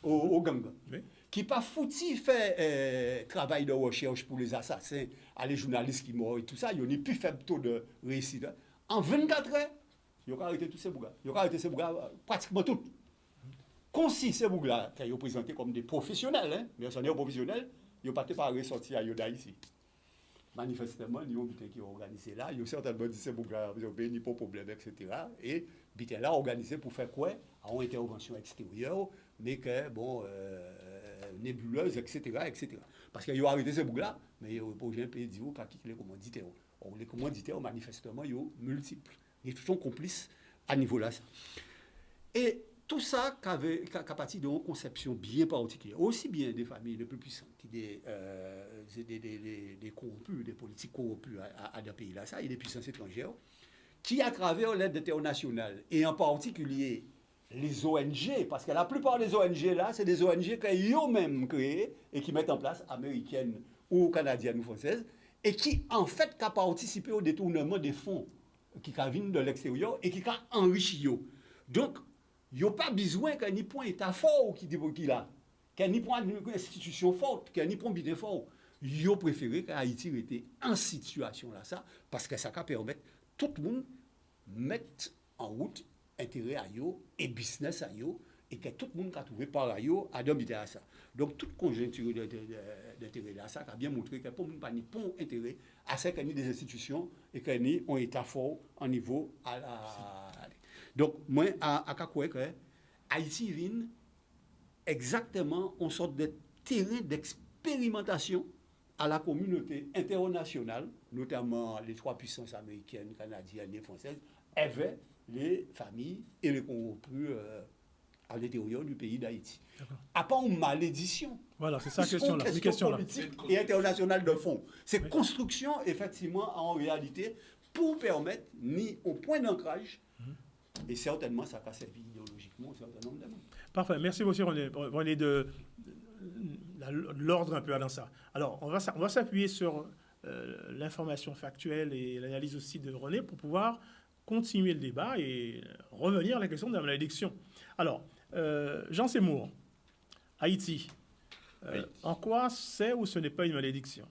oui. Qui pas foutu faire travail de recherche pour les assassins, les journalistes qui meurent et tout ça, ils ont plus faible taux de réussite. En 24 heures, ils ont arrêté tous ces bougas. Ils ont arrêté ces bougas pratiquement tous. Comme si ces bougas, qu'ils ont présentés comme des professionnels, mais ce n'est pas professionnels, ils n'ont pas ressorti à Yoda ici. Manifestement, ils ont qui ont organisé là, ils ont certainement dit ces bougas, ils ont béni pour problème, etc. Et ils là organisé pour faire quoi? En intervention extérieure, mais que, bon, nébuleuse, etc., etc. Parce qu'ils ont arrêté ces bougas, mais ils n'ont pas eu un pays qui a quitté les commanditaires. Or, les commanditaires, manifestement, ils sont multiples. Ils sont complices à ce niveau-là. Et tout ça qui a parti d'une conception bien particulière, aussi bien des familles les plus puissantes, des corrompus, des politiques corrompus à des pays là, ça, et des puissances étrangères, qui à travers l'aide internationale, et en particulier les ONG, parce que la plupart des ONG là, c'est des ONG qu'ils ont même créées et qui mettent en place américaines ou canadiennes ou françaises, et qui en fait ont participé au détournement des fonds qui viennent de l'extérieur et qui ont enrichi. Donc, il n'y a pas besoin qu'il n'y ait pas un État fort qui dit qu'il a, qu'il n'y ait pas une institution forte, qu'il n'y ait pas un bidet fort. Ils ont préféré qu'Haïti était en situation là, ça, parce que ça permet tout le monde mettre en route intérêt à eux et business à eux, et que tout le monde a trouvé par eux à dominer à ça. Donc, toute conjoncture d'intérêt là, ça a bien montré que pour le monde n'a pas intérêt à ce qu'il y ait des institutions et qu'il y ait un État fort au niveau à la. Donc, moi, à quoi que Haïti vient exactement en sorte de terrain d'expérimentation à la communauté internationale, notamment les trois puissances américaines, canadiennes et françaises, avec les familles et les corrompus à l'intérieur du pays d'Haïti. À part une malédiction. Voilà, c'est ça la question là. Politique et internationale de fond. C'est construction, effectivement, en réalité, pour permettre ni au point d'ancrage, et certainement ça a servi idéologiquement un certain nombre d'années. Parfait. Merci aussi, René, de l'ordre un peu dans ça. Alors, on va s'appuyer sur l'information factuelle et l'analyse aussi de René pour pouvoir continuer le débat et revenir à la question de la malédiction. Alors, Jean Seymour, Haïti, en quoi c'est ou ce n'est pas une malédiction?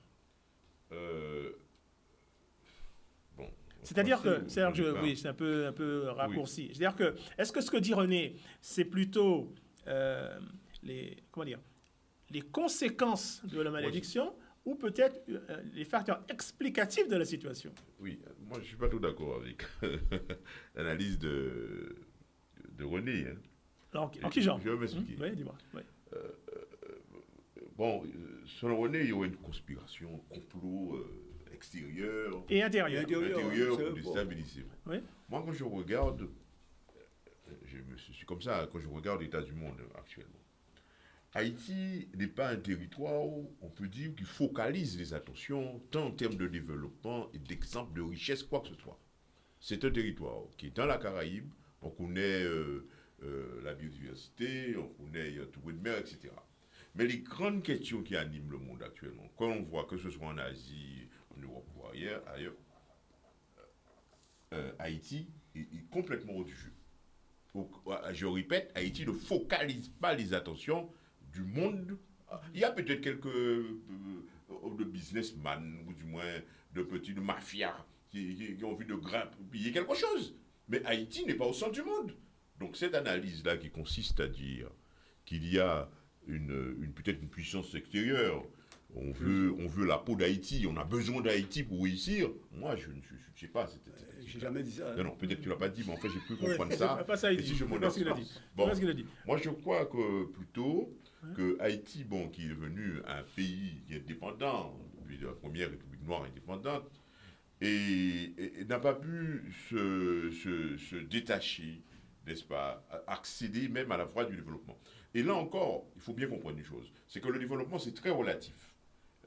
Bon. C'est-à-dire que, oui, c'est un peu raccourci. Oui. C'est-à-dire que, est-ce que ce que dit René, c'est plutôt les conséquences de la malédiction ou peut-être les facteurs explicatifs de la situation? Oui, moi je ne suis pas tout d'accord avec l'analyse de René. Hein. Alors, en qui genre? Je vais m'expliquer. Oui, dis-moi. Oui. Bon, selon René, il y aurait une conspiration, un complot extérieur et intérieur pour déstabiliser. Oui. Moi, quand je regarde, je suis comme ça, quand je regarde l'état du monde actuellement, Haïti n'est pas un territoire, on peut dire, qui focalise les attentions, tant en termes de développement et d'exemple de richesse, quoi que ce soit. C'est un territoire qui est dans la Caraïbe, on connaît la biodiversité, on connaît tout de mer, etc. Mais les grandes questions qui animent le monde actuellement, quand on voit que ce soit en Asie, en Europe ou ailleurs, Haïti est complètement au-dessus du jeu. Je répète, Haïti ne focalise pas les attentions du monde. Il y a peut-être quelques de businessmen, ou du moins de petits de mafias qui ont envie de piller quelque chose. Mais Haïti n'est pas au centre du monde. Donc cette analyse-là qui consiste à dire qu'il y a peut-être une puissance extérieure, on veut la peau d'Haïti, on a besoin d'Haïti pour réussir. Moi, je ne sais pas. J'ai jamais dit ça. Non, peut-être que tu l'as pas dit, mais en fait, j'ai pu comprendre ça. Pas ça, et si je m'en pas ce qu'il a dit. Bon, moi, je crois que plutôt que Haïti, qui est devenu un pays qui est indépendant depuis la première République noire indépendante, et n'a pas pu se détacher, n'est-ce pas, accéder même à la voie du développement. Et là encore, il faut bien comprendre une chose, c'est que le développement, c'est très relatif,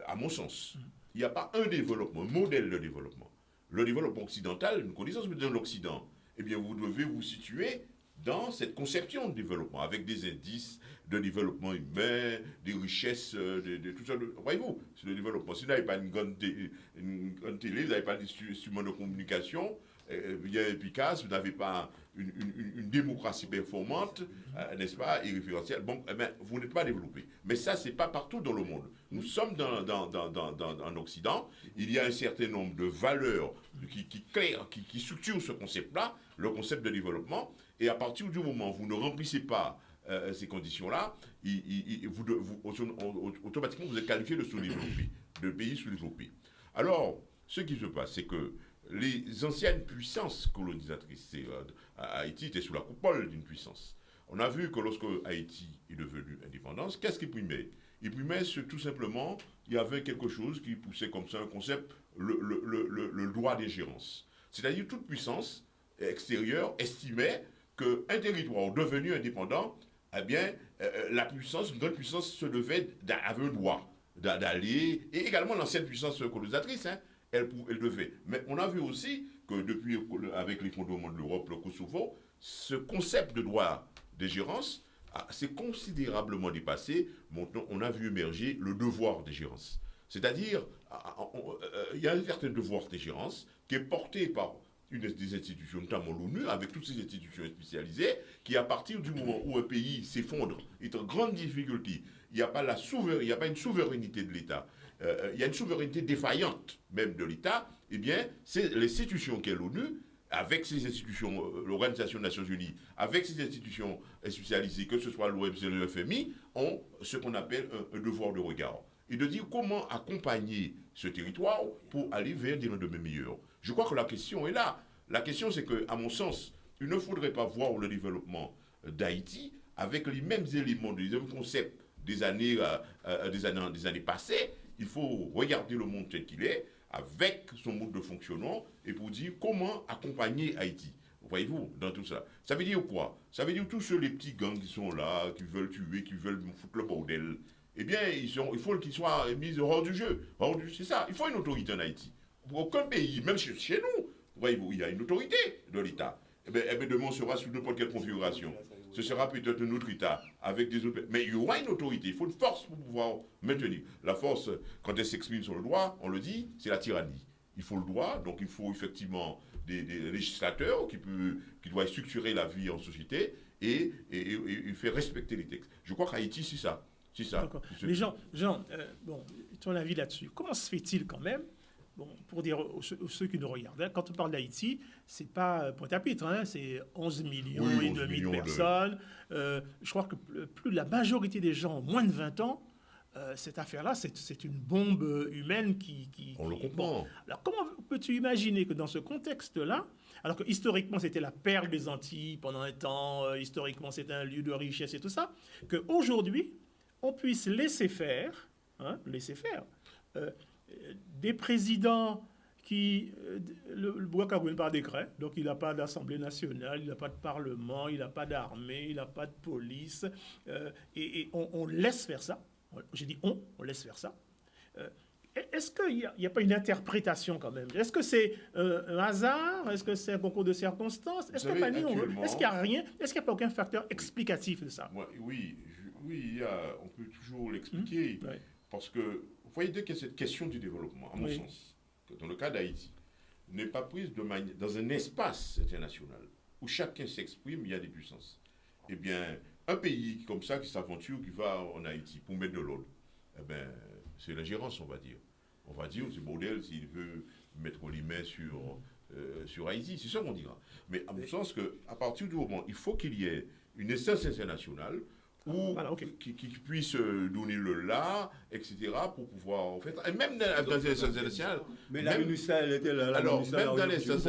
à mon sens. Il n'y a pas un développement, un modèle de développement. Le développement occidental, une connaissance de l'Occident, eh bien, vous devez vous situer dans cette conception de développement, avec des indices de développement humain, des richesses, de tout ça. Voyez-vous, c'est le développement. Si vous n'avez pas une grande télé, vous n'avez pas d'instrument de communication bien efficace, vous n'avez pas une démocratie performante, n'est-ce pas, et référentielle, vous n'êtes pas développé. Mais ça, ce n'est pas partout dans le monde. Nous sommes en Occident, il y a un certain nombre de valeurs qui structurent ce concept-là, le concept de développement, et à partir du moment où vous ne remplissez pas ces conditions-là, automatiquement, vous êtes qualifié de sous-développé, de pays sous-développé. Alors, ce qui se passe, c'est que les anciennes puissances colonisatrices, Haïti était sous la coupole d'une puissance. On a vu que lorsque Haïti est devenu indépendance, qu'est-ce qu'il primait? Il primait tout simplement, il y avait quelque chose qui poussait comme ça un concept, le droit d'ingérence. C'est-à-dire toute puissance extérieure estimait qu'un territoire devenu indépendant, eh bien, la puissance, une grande puissance se devait d'avoir un droit d'aller, et également l'ancienne puissance colonisatrice, elle devait. Mais on a vu aussi que depuis, avec l'effondrement de l'Europe, le Kosovo, ce concept de droit de gérance s'est considérablement dépassé. Maintenant, on a vu émerger le devoir de gérance. C'est-à-dire, il y a un certain devoir de gérance qui est porté par une des institutions, notamment l'ONU, avec toutes ces institutions spécialisées, qui à partir du moment où un pays s'effondre, est en grande difficulté, il n'y a pas une souveraineté de l'État, il y a une souveraineté défaillante même de l'État, eh bien, c'est l'institution qu'est l'ONU, avec ces institutions, l'Organisation des Nations Unies, avec ces institutions spécialisées, que ce soit l'OMC et le FMI, ont ce qu'on appelle un devoir de regard. Et de dire comment accompagner ce territoire pour aller vers des lendemains meilleurs. Je crois que la question est là. La question, c'est qu'à mon sens, il ne faudrait pas voir le développement d'Haïti avec les mêmes éléments, les mêmes concepts des années passées. Il faut regarder le monde tel qu'il est, avec son mode de fonctionnement, et pour dire comment accompagner Haïti. Voyez-vous, dans tout ça. Ça veut dire quoi? Ça veut dire tous les petits gangs qui sont là, qui veulent tuer, qui veulent foutre le bordel. Eh bien, il faut qu'ils soient mis hors du jeu. C'est ça. Il faut une autorité en Haïti. Pour aucun pays, même chez nous, voyez-vous, il y a une autorité de l'État. Eh bien, demain, sera sous n'importe quelle configuration. Ce sera peut-être un autre État, avec des autres... Mais il y aura une autorité, il faut une force pour pouvoir maintenir. La force, quand elle s'exprime sur le droit, on le dit, c'est la tyrannie. Il faut le droit, donc il faut effectivement des législateurs qui doivent structurer la vie en société et faire respecter les textes. Je crois qu'Haïti, c'est ça. C'est ça. D'accord. Mais Jean, bon, ton avis là-dessus, comment se fait-il quand même, bon, pour dire aux ceux qui nous regardent, hein, quand on parle d'Haïti, c'est pas point-à-pitre, hein, c'est 11 millions oui, et demi de personnes. Je crois que plus de la majorité des gens ont moins de 20 ans. Cette affaire-là, c'est une bombe humaine On le comprend. Bon, alors, comment peux-tu imaginer que dans ce contexte-là, alors que historiquement, c'était la perle des Antilles pendant un temps, historiquement, c'était un lieu de richesse et tout ça, qu'aujourd'hui, on puisse laisser faire des présidents qui... le Bouakabouine par décret, donc il n'a pas d'Assemblée nationale, il n'a pas de Parlement, il n'a pas d'armée, il n'a pas de police, et on laisse faire ça. J'ai dit on laisse faire ça. Est-ce qu'il n'y a pas une interprétation quand même? Est-ce que c'est un hasard? Est-ce que c'est un concours de circonstances? Est-ce qu'il n'y a rien? Est-ce qu'il n'y a pas aucun facteur explicatif de ça? Oui, on peut toujours l'expliquer. Parce que, vous voyez, dès qu'il y a cette question du développement, à mon sens, que dans le cas d'Haïti, n'est pas prise dans un espace international où chacun s'exprime, il y a des puissances. Eh bien, un pays comme ça qui s'aventure, qui va en Haïti pour mettre de l'ordre, eh bien, c'est l'ingérence, on va dire. On va dire, c'est modèle s'il veut mettre les mains sur Haïti, c'est ça qu'on dira. Mais à mon sens, qu'à partir du moment, il faut qu'il y ait une instance internationale qui puisse donner le là, etc., pour pouvoir, en fait, et même dans les instances internationales. Mais la MINUSTAH, elle était là. Alors, même dans les instances,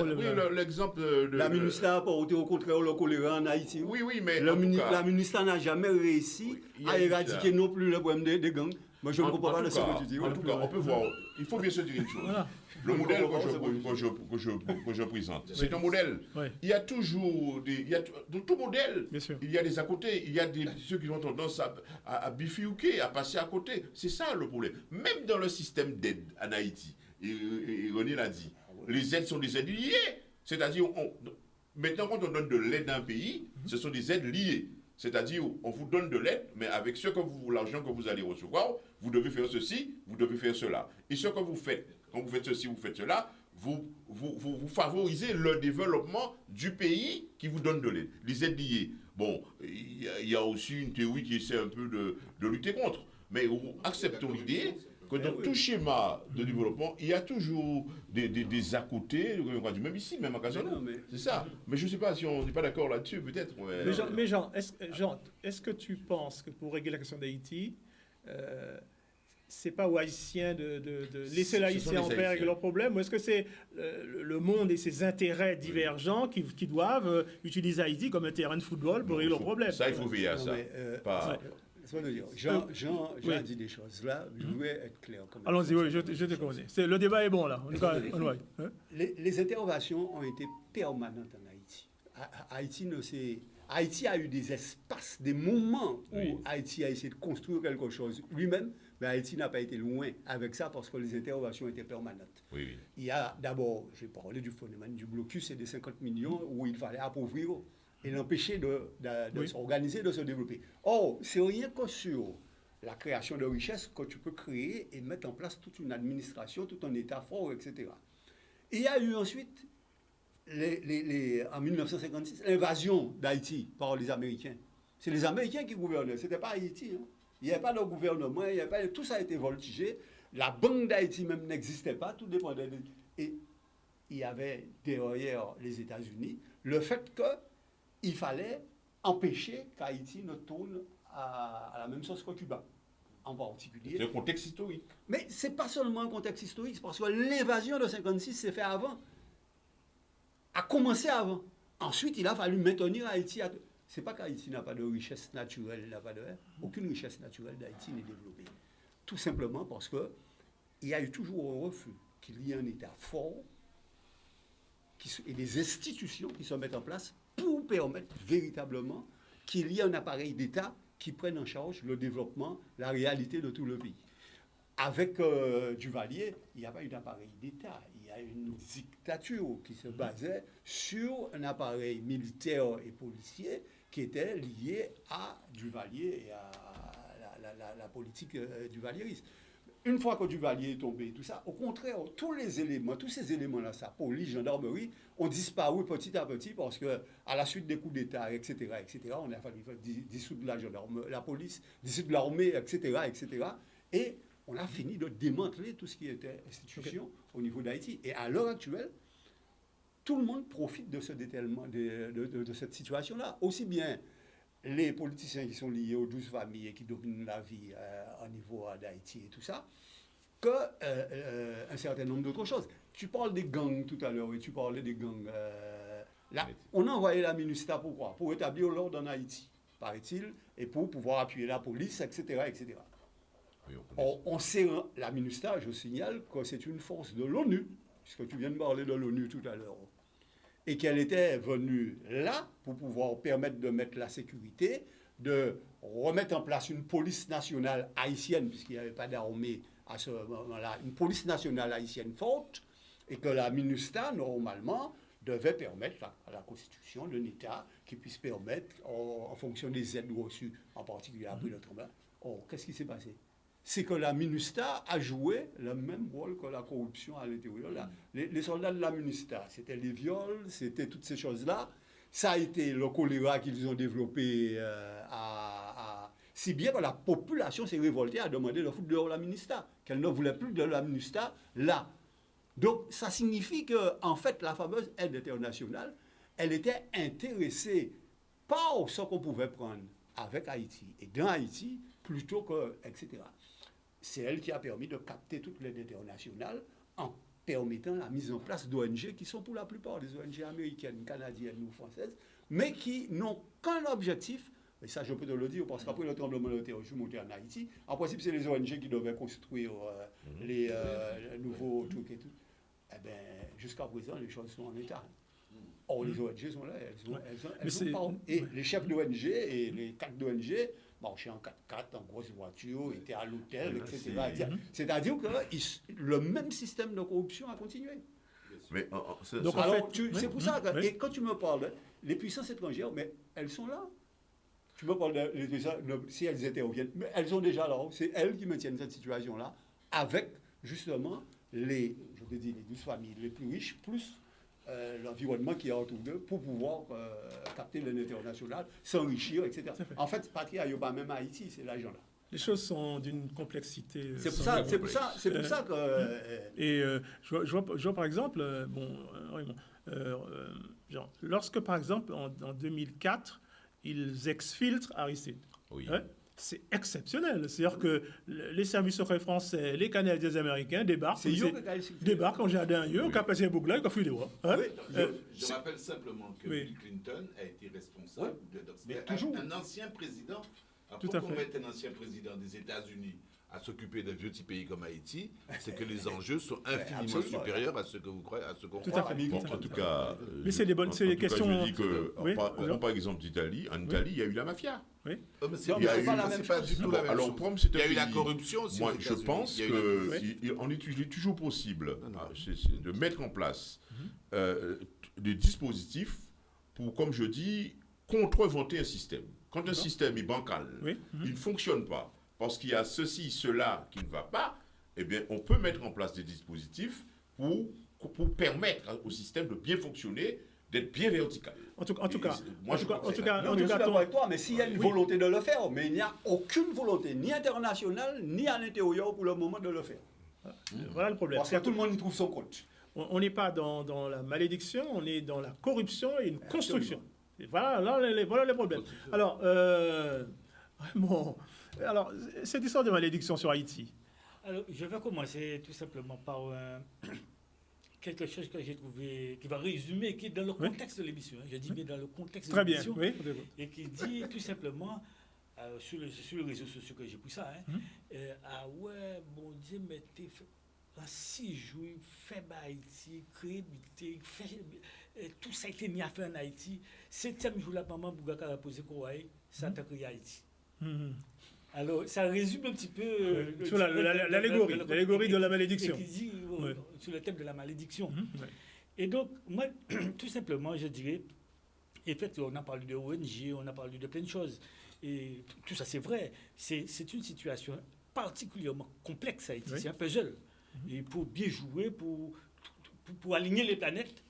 l'exemple de... La MINUSTAH a porté au contraire le choléra en Haïti. Oui, mais la MINUSTAH n'a jamais réussi à éradiquer non plus le problème des gangs. Moi, je ne comprends pas ce que tu dis. En tout cas, on peut voir. Il faut bien se dire une chose. Voilà. Le modèle que je présente, c'est un modèle. Il y a toujours dans tout modèle, il y a des à côté, il y a ceux qui ont tendance à bifurquer, à passer à côté. C'est ça le problème. Même dans le système d'aide en Haïti, et René l'a dit, les aides sont des aides liées. C'est-à-dire, maintenant quand on donne de l'aide à un pays, ce sont des aides liées. C'est-à-dire, on vous donne de l'aide, mais avec l'argent que vous allez recevoir, vous devez faire ceci, vous devez faire cela. Et ce que vous faites, quand vous faites ceci, vous faites cela, vous favorisez le développement du pays qui vous donne de l'aide. Les aides liées. Bon, il y a aussi une théorie qui essaie un peu de lutter contre. Mais acceptons l'idée que dans tout schéma de développement, il y a toujours des à côté, même ici, même à Casanou. C'est ça. Mais je ne sais pas si on n'est pas d'accord là-dessus, peut-être. Mais Jean, est-ce que tu penses que pour régler la question d'Haïti, c'est pas aux Haïtiens de laisser l'Haïtien en paix avec leurs problèmes, ou est-ce que c'est le monde et ses intérêts divergents qui doivent utiliser Haïti comme un terrain de football pour régler leurs problèmes? Ça, il faut veiller à ça. Jean a dit des choses là, je voulais être clair. Allons-y, oui, je te connais. Le débat est bon là. Les interventions ont été permanentes en Haïti. Haïti a eu des espaces, des moments où Haïti a essayé de construire quelque chose lui-même, mais Haïti n'a pas été loin avec ça parce que les interventions étaient permanentes. Il y a d'abord, j'ai parlé du phénomène du blocus et des 50 millions où il fallait appauvrir et l'empêcher de s'organiser, de se développer. Or, c'est rien que sur la création de richesses que tu peux créer et mettre en place toute une administration, tout un État fort, etc. Et il y a eu ensuite, en 1956, l'invasion d'Haïti par les Américains. C'est les Américains qui gouvernaient, ce n'était pas Haïti. Hein. Il n'y avait pas de gouvernement, tout ça a été voltigé. La Banque d'Haïti même n'existait pas, tout dépendait Et il y avait derrière les États-Unis le fait qu'il fallait empêcher qu'Haïti ne tourne à la même chose que Cuba, en particulier. C'est un contexte historique. Mais ce n'est pas seulement un contexte historique, c'est parce que l'invasion de 1956 s'est faite avant, a commencé avant. Ensuite, il a fallu maintenir Haïti. C'est pas qu'Haïti n'a pas de richesse naturelle, aucune richesse naturelle d'Haïti n'est développée. Tout simplement parce qu'il y a eu toujours un refus qu'il y ait un État fort et des institutions qui se mettent en place pour permettre véritablement qu'il y ait un appareil d'État qui prenne en charge le développement, la réalité de tout le pays. avec Duvalier, il n'y a pas eu d'appareil d'État. Il y a une dictature qui se basait sur un appareil militaire et policier qui était lié à Duvalier et à la politique duvalieriste. Une fois que Duvalier est tombé, tout ça, au contraire, tous ces éléments-là, ça, police, gendarmerie, ont disparu petit à petit parce que, à la suite des coups d'État, etc., on a fallu dissoudre la police, dissoudre l'armée, etc., et on a fini de démanteler tout ce qui était institution au niveau d'Haïti. Et à l'heure actuelle, tout le monde profite de ce détellement, de cette situation-là. Aussi bien les politiciens qui sont liés aux 12 familles et qui dominent la vie au niveau d'Haïti et tout ça, qu'un certain nombre d'autres choses. Tu parles des gangs tout à l'heure et tu parlais des gangs. Là, on a envoyé la MINUSTA pourquoi ? Pour établir l'ordre en Haïti, paraît-il, et pour pouvoir appuyer la police, etc. Oui, on sait, la MINUSTA, je signale que c'est une force de l'ONU, puisque tu viens de parler de l'ONU tout à l'heure, et qu'elle était venue là pour pouvoir permettre de mettre la sécurité, de remettre en place une police nationale haïtienne, puisqu'il n'y avait pas d'armée à ce moment-là, une police nationale haïtienne forte, et que la MINUSTA, normalement, devait permettre à la Constitution d'un État qui puisse permettre, en fonction des aides reçues, en particulier après le tremblement. Or, qu'est-ce qui s'est passé ? C'est que la MINUSTA a joué le même rôle que la corruption à l'intérieur. Les soldats de la MINUSTA, c'était les viols, c'était toutes ces choses-là. Ça a été le choléra qu'ils ont développé si bien que la population s'est révoltée à demander de foutre dehors la MINUSTA, qu'elle ne voulait plus de la MINUSTA là. Donc, ça signifie que, en fait, la fameuse aide internationale, elle était intéressée par ce qu'on pouvait prendre avec Haïti et dans Haïti, plutôt que, etc. C'est elle qui a permis de capter toute l'aide internationale en permettant la mise en place d'ONG qui sont pour la plupart des ONG américaines, canadiennes ou françaises, mais qui n'ont qu'un objectif, et ça je peux te le dire parce qu'après le tremblement de terre, je suis monté en Haïti, en principe c'est les ONG qui devaient construire les nouveaux trucs et tout. Eh bien, jusqu'à présent, les choses sont en état. Or, les ONG sont là, elles sont pas... Et les chefs d'ONG et les cadres d'ONG marchaient en 4x4, en grosse voiture, étaient à l'hôtel, etc. C'est-à-dire que le même système de corruption a continué. Mais, donc, alors, c'est pour ça que... Et quand tu me parles, les puissances étrangères, mais elles sont là. Tu me parles de puissances, si elles interviennent, mais elles sont déjà là. C'est elles qui maintiennent cette situation-là, avec, justement, les 12 familles les plus riches, plus l'environnement qui est autour d'eux, pour pouvoir capter l'aide internationale, s'enrichir, etc. En fait, Patria Yoba, même Haïti, c'est l'argent là. Les choses sont d'une complexité. C'est pour ça que... Et je vois par exemple, lorsque par exemple en 2004, ils exfiltrent Aristide. Oui. C'est exceptionnel. C'est-à-dire que les services secrets français, les Canadiens, les Américains débarquent en jardin, au Cap-Passé Bougla, et fouillent des voix. Je rappelle simplement que Bill Clinton a été responsable un ancien président. Pourquoi on met un ancien président des États-Unis à s'occuper d'un vieux petit pays comme Haïti, c'est que les enjeux sont infiniment supérieurs à ce que vous croyez, à ce qu'on croit. En tout cas, mais c'est des bonnes questions. Je dis que, par exemple d'Italie, en Italie, il y a eu la mafia. Oui. C'est pas du tout la même chose. Il y a eu la corruption aussi. Moi, je pense qu'on est toujours possible de mettre en place des dispositifs pour, comme je dis, contreventer un système. Quand un système est bancal, il ne fonctionne pas, parce qu'il y a ceci, cela qui ne va pas, eh bien, on peut mettre en place des dispositifs pour permettre au système de bien fonctionner, d'être bien vertical. En tout cas, avec toi, mais s'il y a une volonté de le faire, mais il n'y a aucune volonté, ni internationale, ni à l'intérieur pour le moment de le faire. Voilà le problème. Parce que tout le monde y trouve son compte. On n'est pas dans la malédiction, on est dans la corruption et une construction. Et voilà les problèmes. Alors, cette histoire de malédiction sur Haïti. Alors, je vais commencer tout simplement par quelque chose que j'ai trouvé, qui va résumer, qui est dans le contexte de l'émission. Je dis bien dans le contexte de l'émission. Très bien, oui. Et qui dit tout simplement, sur les réseaux sociaux que j'ai pris ça, bon Dieu, mais t'es fait. En 6 jours, fait Haïti, crédibilité, tout ça a été mis à faire en Haïti. 7e jour, la maman Bougaka a posé quoi, ça t'a créé Haïti. Alors, ça résume un petit peu... sur l'allégorie de la malédiction. Qui dit, sur le thème de la malédiction. Ouais. Et donc, moi, tout simplement, je dirais, effectivement, on a parlé de ONG, on a parlé de plein de choses. Et tout ça, c'est vrai. C'est une situation particulièrement complexe, Haïti. C'est un puzzle. Et pour bien jouer, pour aligner les planètes,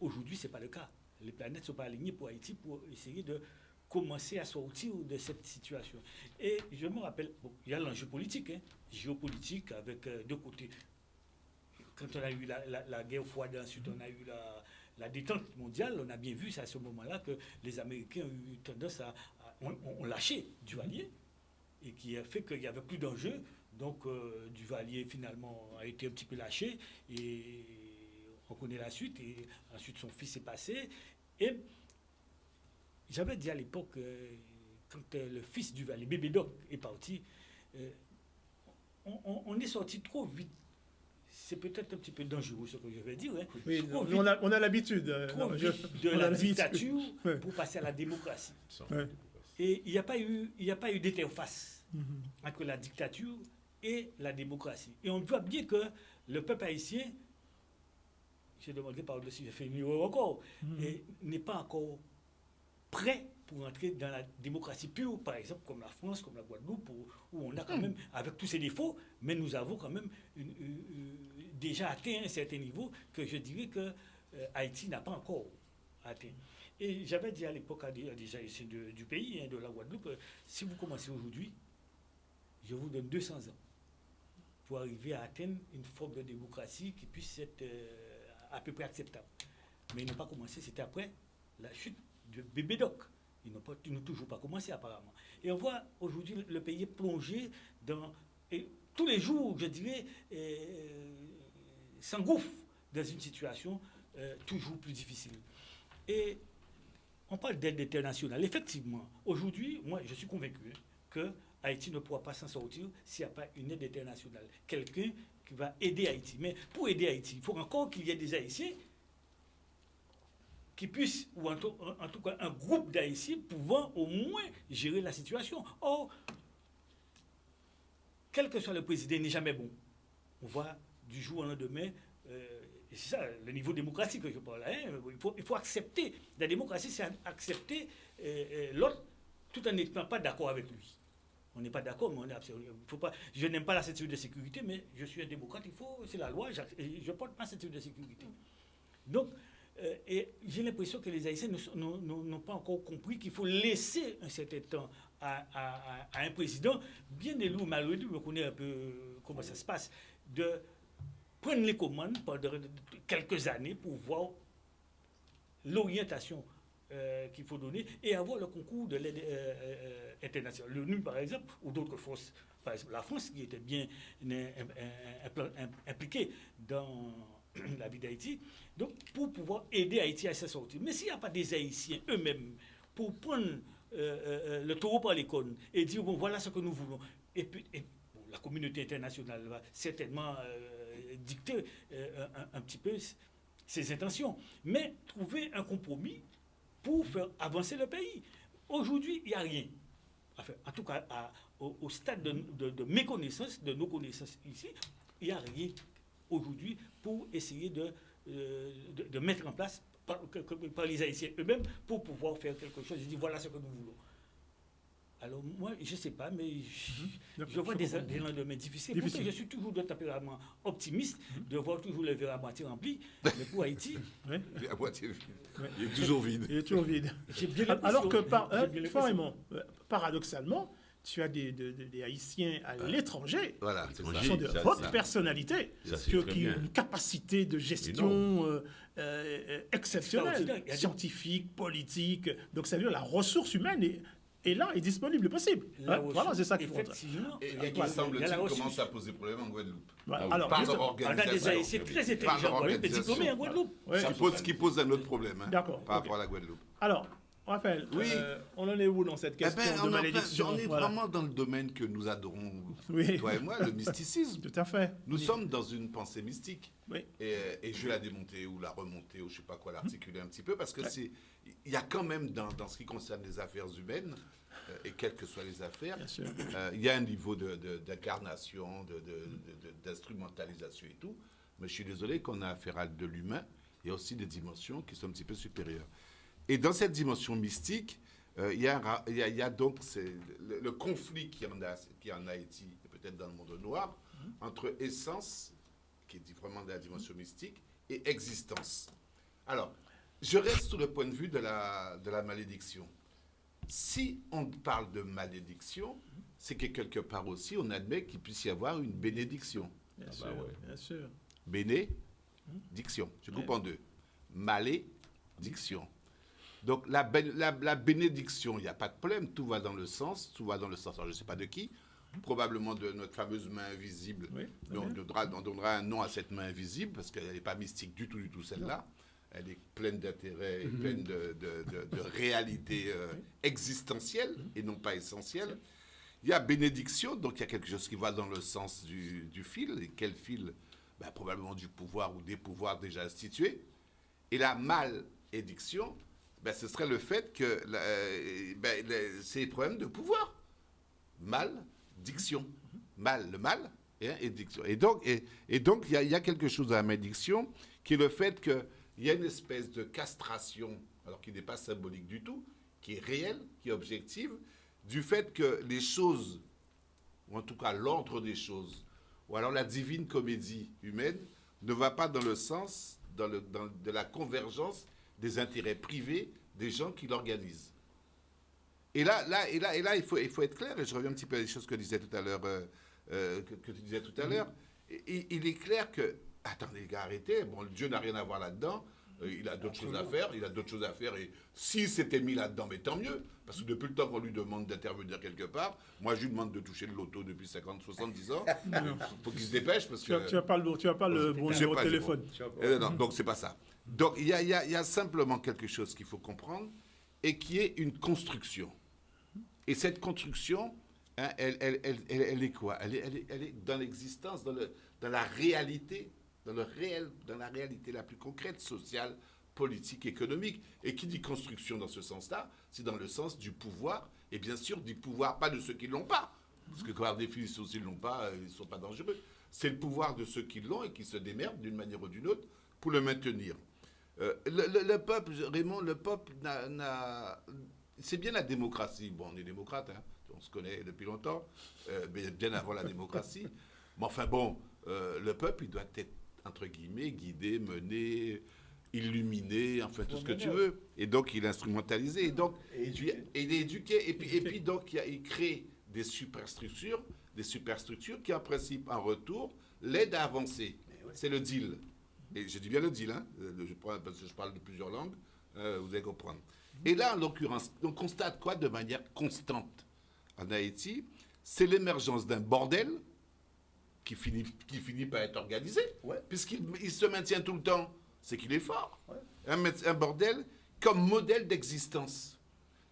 aujourd'hui, ce n'est pas le cas. Les planètes ne sont pas alignées pour Haïti pour essayer de commencer à sortir de cette situation. Et je me rappelle, il y a l'enjeu politique, géopolitique, avec deux côtés. Quand on a eu la guerre froide, ensuite on a eu la détente mondiale, on a bien vu, c'est à ce moment-là que les Américains ont eu tendance ont lâché Duvalier, et qui a fait qu'il n'y avait plus d'enjeu. Donc Duvalier finalement a été un petit peu lâché, et on connaît la suite, et ensuite son fils est passé. Et j'avais dit à l'époque, quand le fils Duvalier, Bébé Doc, est parti, on est sorti trop vite. C'est peut-être un petit peu dangereux ce que je vais dire. Oui, on a l'habitude. De la dictature pour passer à la démocratie. Ouais. Et il n'y a pas eu d'interface entre la dictature et la démocratie. Et on voit bien que le peuple haïtien, j'ai demandé par-dessus, j'ai fait une erreur encore, et n'est pas encore prêt pour entrer dans la démocratie pure, par exemple, comme la France, comme la Guadeloupe, où on a quand même, avec tous ses défauts, mais nous avons quand même déjà atteint un certain niveau que je dirais que Haïti n'a pas encore atteint. Et j'avais dit à l'époque à des Haïtiens du pays, de la Guadeloupe, si vous commencez aujourd'hui, je vous donne 200 ans pour arriver à atteindre une forme de démocratie qui puisse être à peu près acceptable. Mais ils n'ont pas commencé, c'était après la chute de Bébé Doc. Ils n'ont toujours pas commencé apparemment. Et on voit aujourd'hui le pays plongé dans... Et tous les jours, je dirais, s'engouffre dans une situation toujours plus difficile. Et on parle d'aide internationale. Effectivement, aujourd'hui, moi, je suis convaincu que Haïti ne pourra pas s'en sortir s'il n'y a pas une aide internationale. Quelqu'un qui va aider Haïti. Mais pour aider Haïti, il faut encore qu'il y ait des Haïtiens qui puissent, ou en tout cas un groupe d'Haïtiens pouvant au moins gérer la situation. Or, quel que soit le président, il n'est jamais bon. On voit du jour au lendemain, et c'est ça le niveau démocratique que je parle. Il faut accepter. La démocratie, c'est accepter l'autre tout en n'étant pas d'accord avec lui. On n'est pas d'accord, mais on est absolument. Je n'aime pas la ceinture de sécurité, mais je suis un démocrate, c'est la loi, je porte ma ceinture de sécurité. Donc, et j'ai l'impression que les Haïtiens n'ont pas encore compris qu'il faut laisser un certain temps à un président, bien élu ou mal élu, on connaît un peu comment ça se passe, de prendre les commandes pendant quelques années pour voir l'orientation qu'il faut donner et avoir le concours de l'aide internationale. L'ONU, par exemple, ou d'autres forces. Par exemple, la France, qui était bien impliquée dans la vie d'Haïti, donc pour pouvoir aider Haïti à se sortir. Mais s'il n'y a pas des Haïtiens eux-mêmes pour prendre le taureau par les cornes et dire, bon, voilà ce que nous voulons, et puis la communauté internationale va certainement dicter un petit peu ses intentions, mais trouver un compromis pour faire avancer le pays. Aujourd'hui, il n'y a rien. Enfin, en tout cas, au stade de mes connaissances, de nos connaissances ici, il n'y a rien aujourd'hui pour essayer de mettre en place par les Haïtiens eux-mêmes pour pouvoir faire quelque chose. Je dis, voilà ce que nous voulons. Alors moi, je ne sais pas, mais je vois des lendemains difficiles. Pourtant, je suis toujours de tempérament optimiste, de voir toujours le verre à moitié rempli. Mais pour Haïti... à moitié vide. Il est toujours vide. Il est toujours vide. Alors que, paradoxalement, tu as des Haïtiens à l'étranger qui sont de hautes personnalités, qui ont une capacité de gestion exceptionnelle, scientifique, politique. Donc, ça veut dire la ressource humaine est là, est disponible, possible. Voilà, c'est ça qu'il faut. Et qui semble-t-il commence à poser problème en Guadeloupe. Alors, on a des Haïtiens très intelligents, mais diplômés en Guadeloupe. Ce qui pose un autre problème par rapport à la Guadeloupe. Alors, Raphaël, on en est où dans cette question de malédiction? On est vraiment dans le domaine que nous adorons, toi et moi, le mysticisme. Tout à fait. Nous sommes dans une pensée mystique. Oui. Et je vais la démonter ou la remonter ou je ne sais pas quoi, l'articuler un petit peu, parce que il y a quand même, dans ce qui concerne les affaires humaines, et quelles que soient les affaires, il y a un niveau d'incarnation, d'instrumentalisation et tout. Mais je suis désolé qu'on a affaire à de l'humain. Il y a aussi des dimensions qui sont un petit peu supérieures. Et dans cette dimension mystique, il y a donc le conflit qui en a Haïti, peut-être dans le monde noir, entre essence, qui est vraiment de la dimension mystique, et existence. Alors, je reste sous le point de vue de la malédiction. Si on parle de malédiction, c'est que quelque part aussi, on admet qu'il puisse y avoir une bénédiction. Bien sûr, bien sûr. Bénédiction. Je coupe en deux. Malédiction. Donc, la bénédiction, il n'y a pas de problème. Tout va dans le sens. Alors, je ne sais pas de qui. Probablement de notre fameuse main invisible. Oui, on donnera un nom à cette main invisible parce qu'elle n'est pas mystique du tout, celle-là. Elle est pleine d'intérêt et pleine de réalité existentielle et non pas essentielle. Il y a bénédiction, donc il y a quelque chose qui va dans le sens du fil. Et quel fil? Probablement du pouvoir ou des pouvoirs déjà institués. Et la malédiction, ce serait le fait que c'est les problèmes de pouvoir. Malédiction. Le mal et diction. Et donc, il y a quelque chose à la malédiction qui est le fait qu'il y a une espèce de castration, alors qui n'est pas symbolique du tout, qui est réelle, qui est objective, du fait que les choses, ou en tout cas l'ordre des choses, ou alors la divine comédie humaine, ne va pas dans le sens de la convergence des intérêts privés des gens qui l'organisent. Et là, il faut être clair, et je reviens un petit peu à des choses que disait tout à l'heure, que tu disais tout à l'heure. Il est clair que, attendez les gars, arrêtez, bon, Dieu n'a rien à voir là-dedans, il a d'autres choses à faire, et s'il s'était mis là-dedans, mais tant mieux, parce que depuis le temps qu'on lui demande d'intervenir quelque part, moi je lui demande de toucher le loto depuis 50, 70 ans, il faut qu'il se dépêche, parce que... Tu n'as pas le bon numéro de téléphone. Non, donc c'est pas ça. Donc il y a simplement quelque chose qu'il faut comprendre, et qui est une construction. Et cette construction, hein, elle est quoi? Elle est dans l'existence, dans la réalité, dans la réalité la plus concrète, sociale, politique, économique. Et qui dit construction dans ce sens-là? C'est dans le sens du pouvoir, et bien sûr du pouvoir, pas de ceux qui ne l'ont pas. Parce que par définition, s'ils ne l'ont pas, ils ne sont pas dangereux. C'est le pouvoir de ceux qui l'ont et qui se démerdent d'une manière ou d'une autre pour le maintenir. Le peuple, Raymond, c'est bien la démocratie. Bon, on est démocrate, hein, on se connaît depuis longtemps, mais bien avant la démocratie. Mais enfin bon, le peuple, il doit être, entre guillemets, guidé, mené, illuminé, enfin tout ce que tu veux. Et donc, il est instrumentalisé. Et donc, il est éduqué. Et puis donc, il crée des superstructures qui, en principe, en retour, l'aident à avancer. C'est le deal. Et je dis bien le deal, hein, parce que je parle de plusieurs langues, vous allez comprendre. Et là, en l'occurrence, on constate quoi de manière constante en Haïti? C'est l'émergence d'un bordel qui finit par être organisé, puisqu'il se maintient tout le temps. C'est qu'il est fort. Un bordel comme modèle d'existence,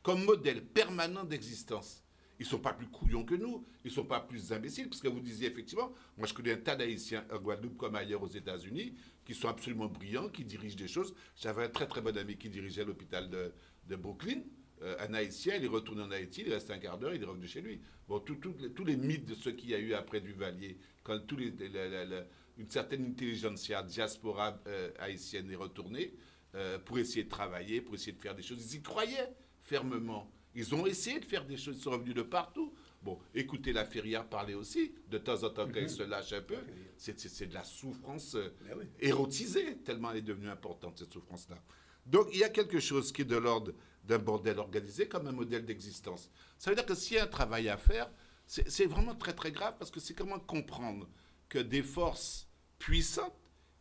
comme modèle permanent d'existence. Ils ne sont pas plus couillons que nous, ils ne sont pas plus imbéciles, parce que vous disiez effectivement, moi je connais un tas d'Haïtiens en Guadeloupe comme ailleurs aux États-Unis, qui sont absolument brillants, qui dirigent des choses. J'avais un très très bon ami qui dirigeait l'hôpital de Brooklyn, un Haïtien, il est retourné en Haïti, il reste un quart d'heure, il est revenu chez lui. Bon, tous les mythes de ce qu'il y a eu après Duvalier, quand une certaine intelligentsia diaspora haïtienne est retournée, pour essayer de travailler, pour essayer de faire des choses, ils y croyaient fermement. Ils ont essayé de faire des choses, ils sont revenus de partout. Bon, écoutez la Ferrière parler aussi, de temps en temps, quand elle se lâche un peu, c'est de la souffrance érotisée, tellement elle est devenue importante, cette souffrance-là. Donc, il y a quelque chose qui est de l'ordre d'un bordel organisé comme un modèle d'existence. Ça veut dire que s'il y a un travail à faire, c'est vraiment très, très grave, parce que c'est comment comprendre que des forces puissantes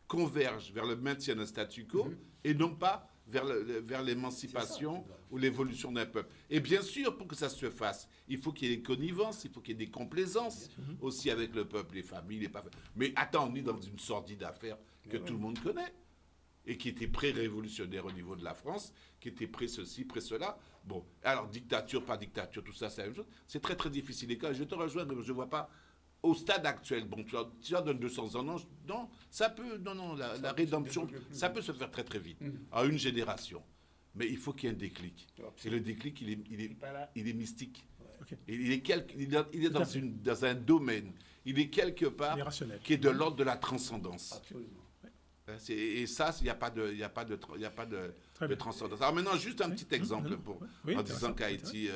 convergent vers le maintien d'un statu quo et non pas vers l'émancipation ou l'évolution d'un peuple. Et bien sûr, pour que ça se fasse, il faut qu'il y ait des connivences, il faut qu'il y ait des complaisances aussi avec le peuple, les familles, les pas. Mais attends, on est dans une sordide affaire que tout le monde connaît et qui était pré-révolutionnaire au niveau de la France, qui était pré-ceci, pré-cela. Bon, alors dictature, pas dictature, tout ça, c'est la même chose. C'est très, très difficile. Et quand je te rejoins, je ne vois pas... Au stade actuel, bon, tu as donné 200 ans, non, ça peut, la rédemption, ça peut se faire très très vite, en une génération. Mais il faut qu'il y ait un déclic. Et le déclic, il est mystique. Okay. Il est dans un domaine, il est quelque part qui est de l'ordre de la transcendance. Absolument. Et ça, il n'y a pas de transcendance. Alors maintenant, juste un petit exemple en disant qu'Haïti,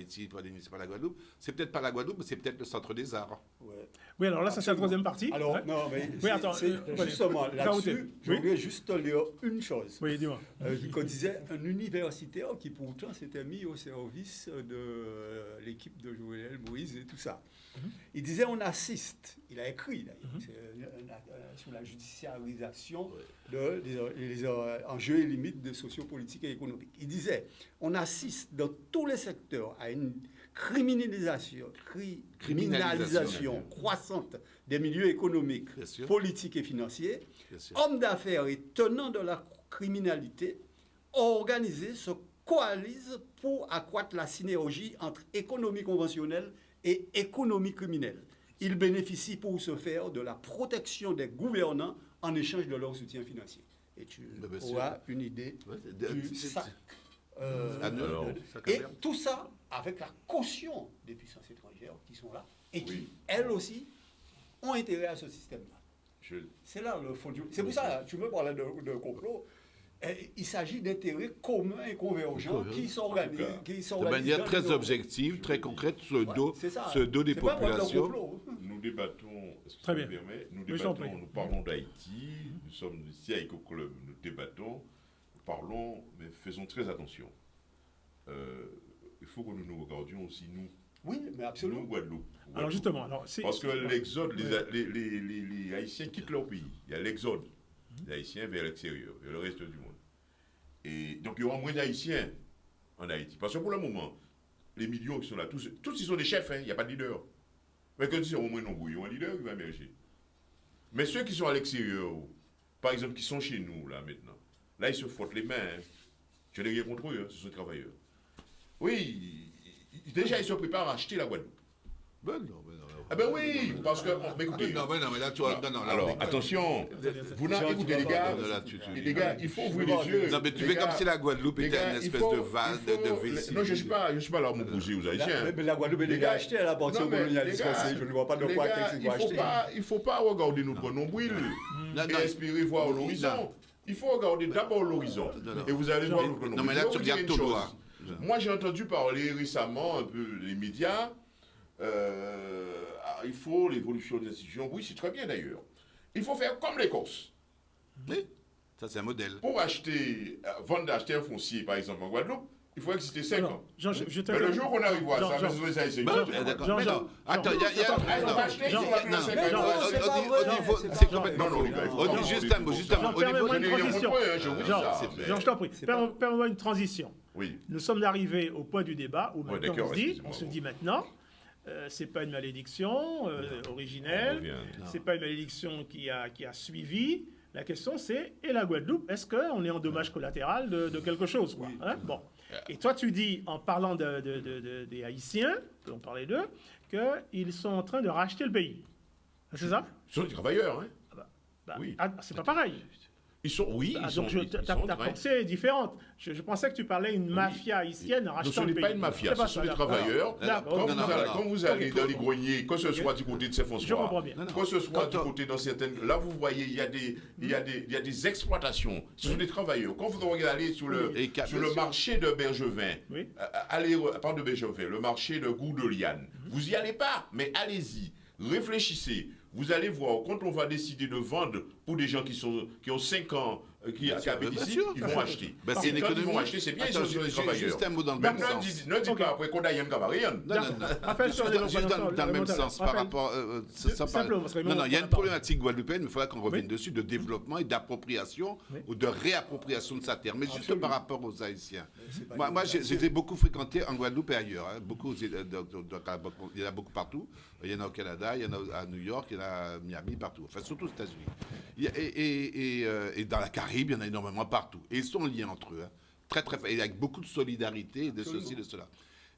c'est pas la Guadeloupe. C'est peut-être pas la Guadeloupe, mais c'est peut-être le centre des arts. Ouais. Oui, alors là, ça c'est la troisième partie. Alors, non, mais justement, là-dessus, je voulais juste lire une chose. Oui, dis-moi. Qu'on disait un universitaire qui pourtant s'était mis au service de l'équipe de Jovenel Moïse et tout ça. Il disait on assiste, il a écrit d'ailleurs, sur la judiciarisation des enjeux et limites de sociopolitique et économique. Il disait on assiste dans tous les secteurs à une criminalisation croissante des milieux économiques, politiques et financiers. Hommes d'affaires et tenants de la criminalité organisés se coalisent pour accroître la synergie entre économie conventionnelle et économie criminelle. Ils bénéficient pour ce faire de la protection des gouvernants en échange de leur soutien financier. Et tu auras une idée du sac. Et tout ça avec la caution des puissances étrangères qui sont là et qui, elles aussi, ont intérêt à ce système-là. C'est là le fond du... C'est pour ça, tu me parlais de complot. Il s'agit d'intérêts communs et convergents qui s'organisent. De manière très objective, très concrète, sur le dos des populations. Nous débattons, très bien. Nous parlons d'Haïti, nous sommes ici à EcoClub, nous débattons, nous parlons, mais faisons très attention. Il faut que nous nous regardions aussi, nous. Oui, mais absolument. Nous, Guadeloupe. Alors justement, parce que l'exode, les Haïtiens quittent leur pays. Il y a l'exode des Haïtiens vers l'extérieur, vers le reste du monde. Et donc, il y aura moins d'Haïtiens en Haïti. Parce que pour le moment, les millions qui sont là, tous ils sont des chefs, il n'y a pas de leader. Mais quand ils sont au moins nombreux, il y a un leader qui va émerger. Mais ceux qui sont à l'extérieur, par exemple, qui sont chez nous, là, maintenant, là, ils se frottent les mains. Je n'ai rien contre eux, ce sont des travailleurs. Oui, déjà, ils se préparent à acheter la Guadeloupe. Ah ben oui, parce que... écoutez, mais là, tu vois... Alors, attention, vous écoutez les gars, il faut ouvrir les yeux. Non, mais tu fais comme si la Guadeloupe était une espèce de vase, de vessie. Non, je ne suis pas là pour m'opposer aux Haïtiens. Mais la Guadeloupe est déjà achetée à la partie colonialiste française. Je ne vois pas de quoi qu'elle va acheter. Il ne faut pas regarder notre nombril et espérer voir l'horizon. Il faut regarder d'abord l'horizon. Et vous allez voir notre nombril. Non, mais là, tu regardes tout droit. Moi, j'ai entendu parler récemment, un peu, les médias, il faut l'évolution des institutions. Oui, c'est très bien d'ailleurs. Il faut faire comme l'Écosse. Oui, ça c'est un modèle. Pour acheter un foncier, par exemple, en Guadeloupe, il faut exister 5 ans. Mais le jour qu'on arrive à ça, c'est je t'en prie. Permets-moi une transition. Oui. Nous sommes arrivés au point du débat où maintenant on se dit maintenant, c'est pas une malédiction originelle, c'est pas une malédiction qui a suivi. La question c'est, et la Guadeloupe, est-ce qu'on est en dommage collatéral de quelque chose quoi, hein? Bon. Et toi tu dis, en parlant des Haïtiens, on parlait d'eux, qu'ils sont en train de racheter le pays. C'est ça? Ce sont des travailleurs, hein? Oui. C'est pas pareil. Ta pensée est différente. Je pensais que tu parlais d'une mafia haïtienne rachetant le pays. Ce n'est pas une mafia, ce sont des travailleurs. Quand vous allez dans les greniers, que ce soit du côté de Saint-François, que ce soit du côté dans certaines... Là, vous voyez, il y a des exploitations. Ce sont des travailleurs. Quand vous regardez sur le marché de Bergevin, le marché de Gourdeliane, vous n'y allez pas, mais allez-y, réfléchissez. Vous allez voir, quand on va décider de vendre pour des gens qui ont 5 ans, qui habitent ici, ils vont acheter. C'est une économie. Ils vont acheter, c'est bien, ils sont des travailleurs. Juste un mot dans le même sens. Ne dis pas après qu'on a rien qu'à Non, juste dans le même sens par rapport... Non, il y a une problématique guadeloupéenne, mais il faudra qu'on revienne dessus, de développement et d'appropriation ou de réappropriation de sa terre. Mais juste par rapport aux Haïtiens. Moi, j'ai beaucoup fréquenté en Guadeloupe et ailleurs. Il y en a beaucoup partout. Il y en a au Canada, il y en a à New York, il y en a à Miami, partout. Enfin, surtout aux États-Unis. Et dans la Caraïbe, il y en a énormément partout. Et ils sont liés entre eux. Très, très fort. Et avec beaucoup de solidarité, de ceci, de cela.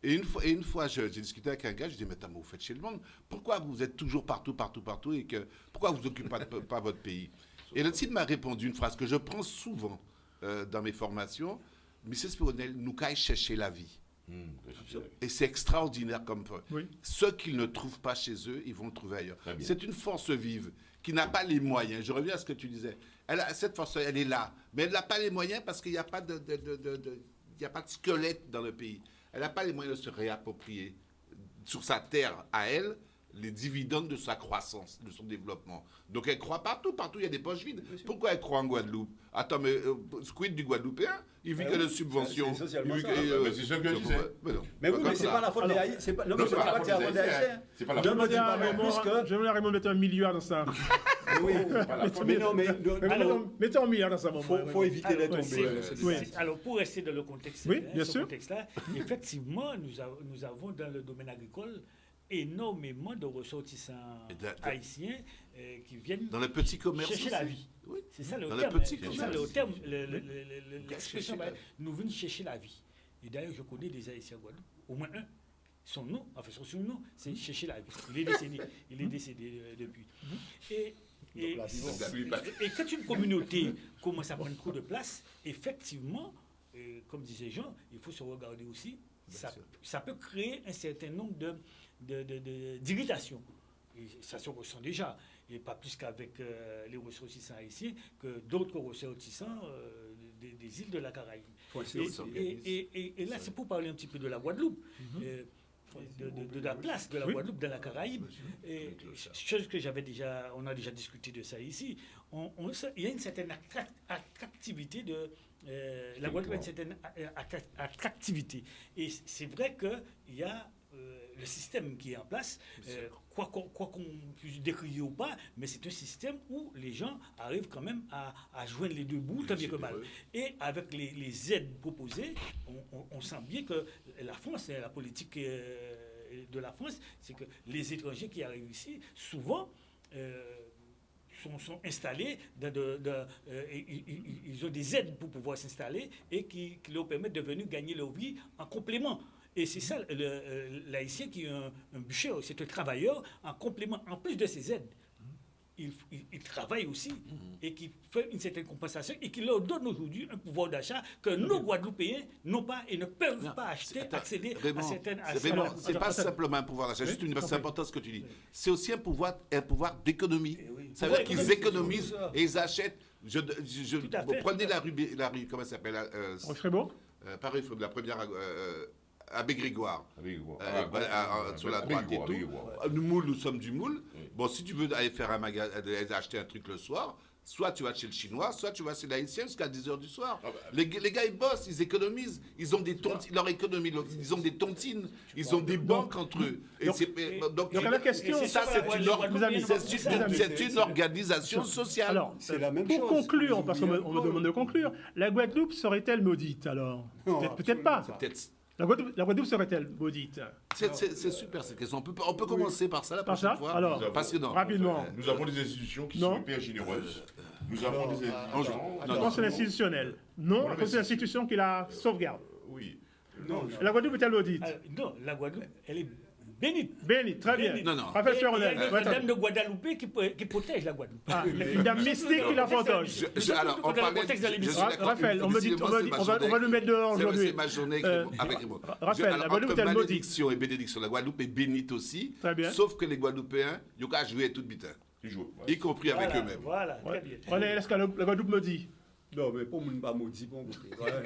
Et une fois, j'ai discuté avec un gars, je lui ai dit, mais vous faites chez le monde. Pourquoi vous êtes toujours partout, et pourquoi vous n'occupez pas votre pays? Et le type m'a répondu une phrase que je prends souvent dans mes formations. Mrs. Spironel, nous caille chercher la vie. Et c'est extraordinaire comme peu. Oui. Ce qu'ils ne trouvent pas chez eux, ils vont le trouver ailleurs. C'est une force vive qui n'a pas les moyens. Je reviens à ce que tu disais. Cette force, elle est là. Mais elle n'a pas les moyens parce qu'il n'y a pas de squelette dans le pays. Elle n'a pas les moyens de se réapproprier sur sa terre à elle les dividendes de sa croissance, de son développement. Donc elle croit partout il y a des poches vides. Pourquoi elle croit en Guadeloupe? Attends, mais quid du Guadeloupéen? Il vit que de subventions. C'est ce que je disais. Mais oui, mais c'est pas la faute des Haïtiens. Non, mais c'est pas la faute des Haïtiens. C'est pas la Je faute me dis pas plus que... J'aimerais Raymond mettre un milliard dans ça. Oui, mais non, mais... Mettez un milliard dans ça, mon Il faut éviter de tomber. Alors, pour rester dans le contexte, oui, bien ce sûr. contexte-là, effectivement, nous avons dans le domaine agricole énormément de ressortissants haïtiens qui viennent dans le petit commerce chercher la vie. Oui. C'est ça le dans terme. Le petit C'est ça le terme, l'expression. Nous venons chercher la vie. Et d'ailleurs, je connais des Haïtiens en Guadeloupe, au moins un. Son nom, enfin son surnom, c'est chercher la vie. Il est décédé depuis. Et quand une communauté commence à prendre trop de place, effectivement, comme disait Jean, il faut se regarder aussi. Ça peut créer un certain nombre d'irritations. Et ça se ressent déjà. Et pas plus qu'avec les ressortissants haïtiens que d'autres ressortissants des îles de la Caraïbe. Et là, c'est pour parler un petit peu de la Guadeloupe. De la place de la Guadeloupe dans la Caraïbe. Chose que on a déjà discuté de ça ici. Il y a une certaine attractivité de la Guadeloupe, a une certaine attractivité. Et c'est vrai qu'il y a le système qui est en place, quoi qu'on puisse décrire ou pas, mais c'est un système où les gens arrivent quand même à joindre les deux bouts, tant bien que mal. Et avec les aides proposées, on sent bien que la France, la politique de la France, c'est que les étrangers qui arrivent ici, souvent, sont installés, ils ont des aides pour pouvoir s'installer et qui leur permettent de venir gagner leur vie en complément. Et c'est ça, l'haïtien qui est un bûcher, c'est un travailleur en complément, en plus de ses aides. Il travaille aussi et qui fait une certaine compensation et qui leur donne aujourd'hui un pouvoir d'achat que nos Guadeloupéens n'ont pas et ne peuvent pas accéder à certaines... C'est pas simplement un pouvoir d'achat, c'est important ce que tu dis. C'est aussi un pouvoir d'économie. Ça veut dire qu'ils économisent et ils achètent. Prenez la rue, comment ça s'appelle? Rue Frébeau? Pas rue Frébeau, la première... Abbé Grégoire, sur la droite et tout. Nous sommes du moule. Bon, si tu veux aller faire acheter un truc le soir, soit tu vas chez le Chinois, soit tu vas chez l'Haïtien jusqu'à 10h du soir. Les gars, ils bossent, ils économisent, ils ont des tontines, leur économie, ils ont des tontines, ils ont des banques entre eux. Donc la question, ça, c'est une organisation sociale. Alors, c'est la même pour chose. conclure, parce qu'on me demande de conclure, la Guadeloupe serait-elle maudite alors? Peut-être pas. La Guadeloupe serait-elle maudite? C'est super cette question. On peut commencer par ça la prochaine fois. Alors, rapidement. Nous avons des institutions qui sont hyper généreuses. Nous avons des institutions... Le conseil institutionnel. Non, le conseil d'institution qui la sauvegarde. Oui. La Guadeloupe est-elle maudite? Non, la Guadeloupe, elle est bénite. Bénite, très bien. Non. Raphaël Spironel. Il y a une dame de Guadeloupe qui protège la Guadeloupe. Une dame mystique qui la protège. Alors, on parlait... Raphaël, on va le mettre dehors aujourd'hui. C'est ma journée avec moi. Raphaël, la Guadeloupe est-elle maudite? Malédiction et bénédiction, la Guadeloupe est bénite aussi. Très bien. Sauf que les Guadeloupéens, ils ont qu'à jouer tout bitin. Y compris avec eux-mêmes. Voilà, très bien. René, est-ce que la Guadeloupe maudit? Non, mais pour moi, pas maudit.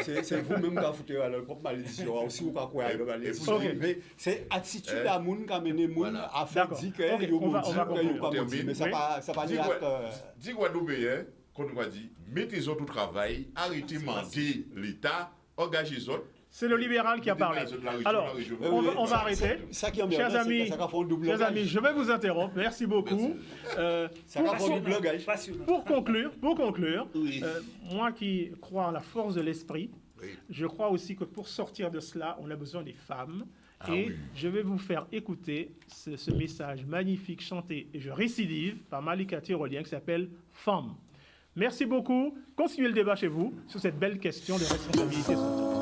C'est vous-même qui avez foutu à leur propre malédiction. Aussi, vous croyez à la malédiction. Mais c'est l'attitude à moun qui a mené moun à faire dire qu'il y a maudit. Mais ça va dire que... Dis Guadeloupéens, qu'on nous a dit, mettez-en au travail, arrêtez de mentir l'État, engagez-les autres. C'est le libéral qui a parlé. Alors, on va arrêter. Chers amis, je vais vous interrompre. Merci beaucoup. Pour conclure, moi qui crois en la force de l'esprit, je crois aussi que pour sortir de cela, on a besoin des femmes. Je vais vous faire écouter ce message magnifique chanté, et je récidive, par Malika Tyrolien, qui s'appelle « Femme ». Merci beaucoup. Continuez le débat chez vous sur cette belle question de responsabilité sociale.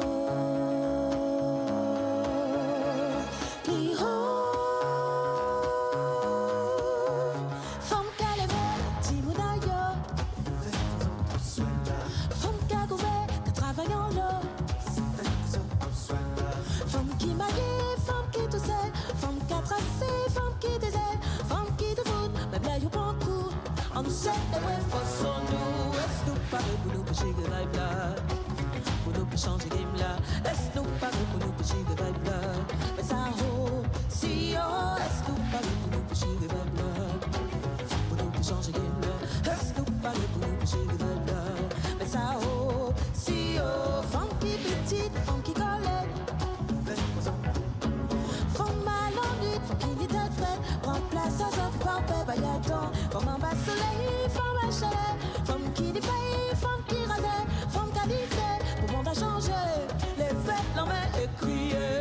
On nous sait et ouais, forçons-nous. Est-ce nous parler pour nous pécher que vibe là? Pour nous changer game là? Est-ce nous parler pour nous pécher que vibe là? Mais ça oh, si oh, est-ce nous parler pour nous pécher que vibe là? Pour nous changer game là? Est-ce nous parler pour nous pécher que vibe là? Mais ça oh, si oh, funky petite, funky collette. Femme mal en nuit, faut qu'il y ait de fête. Prends place à sa femme, bébé, y'a tant. Femme en bas soleil, femme à chalet. Femme qui défaille, femme qui rasait. Femme qualité, pour monde à changer. Les fêtes, l'en met et crier.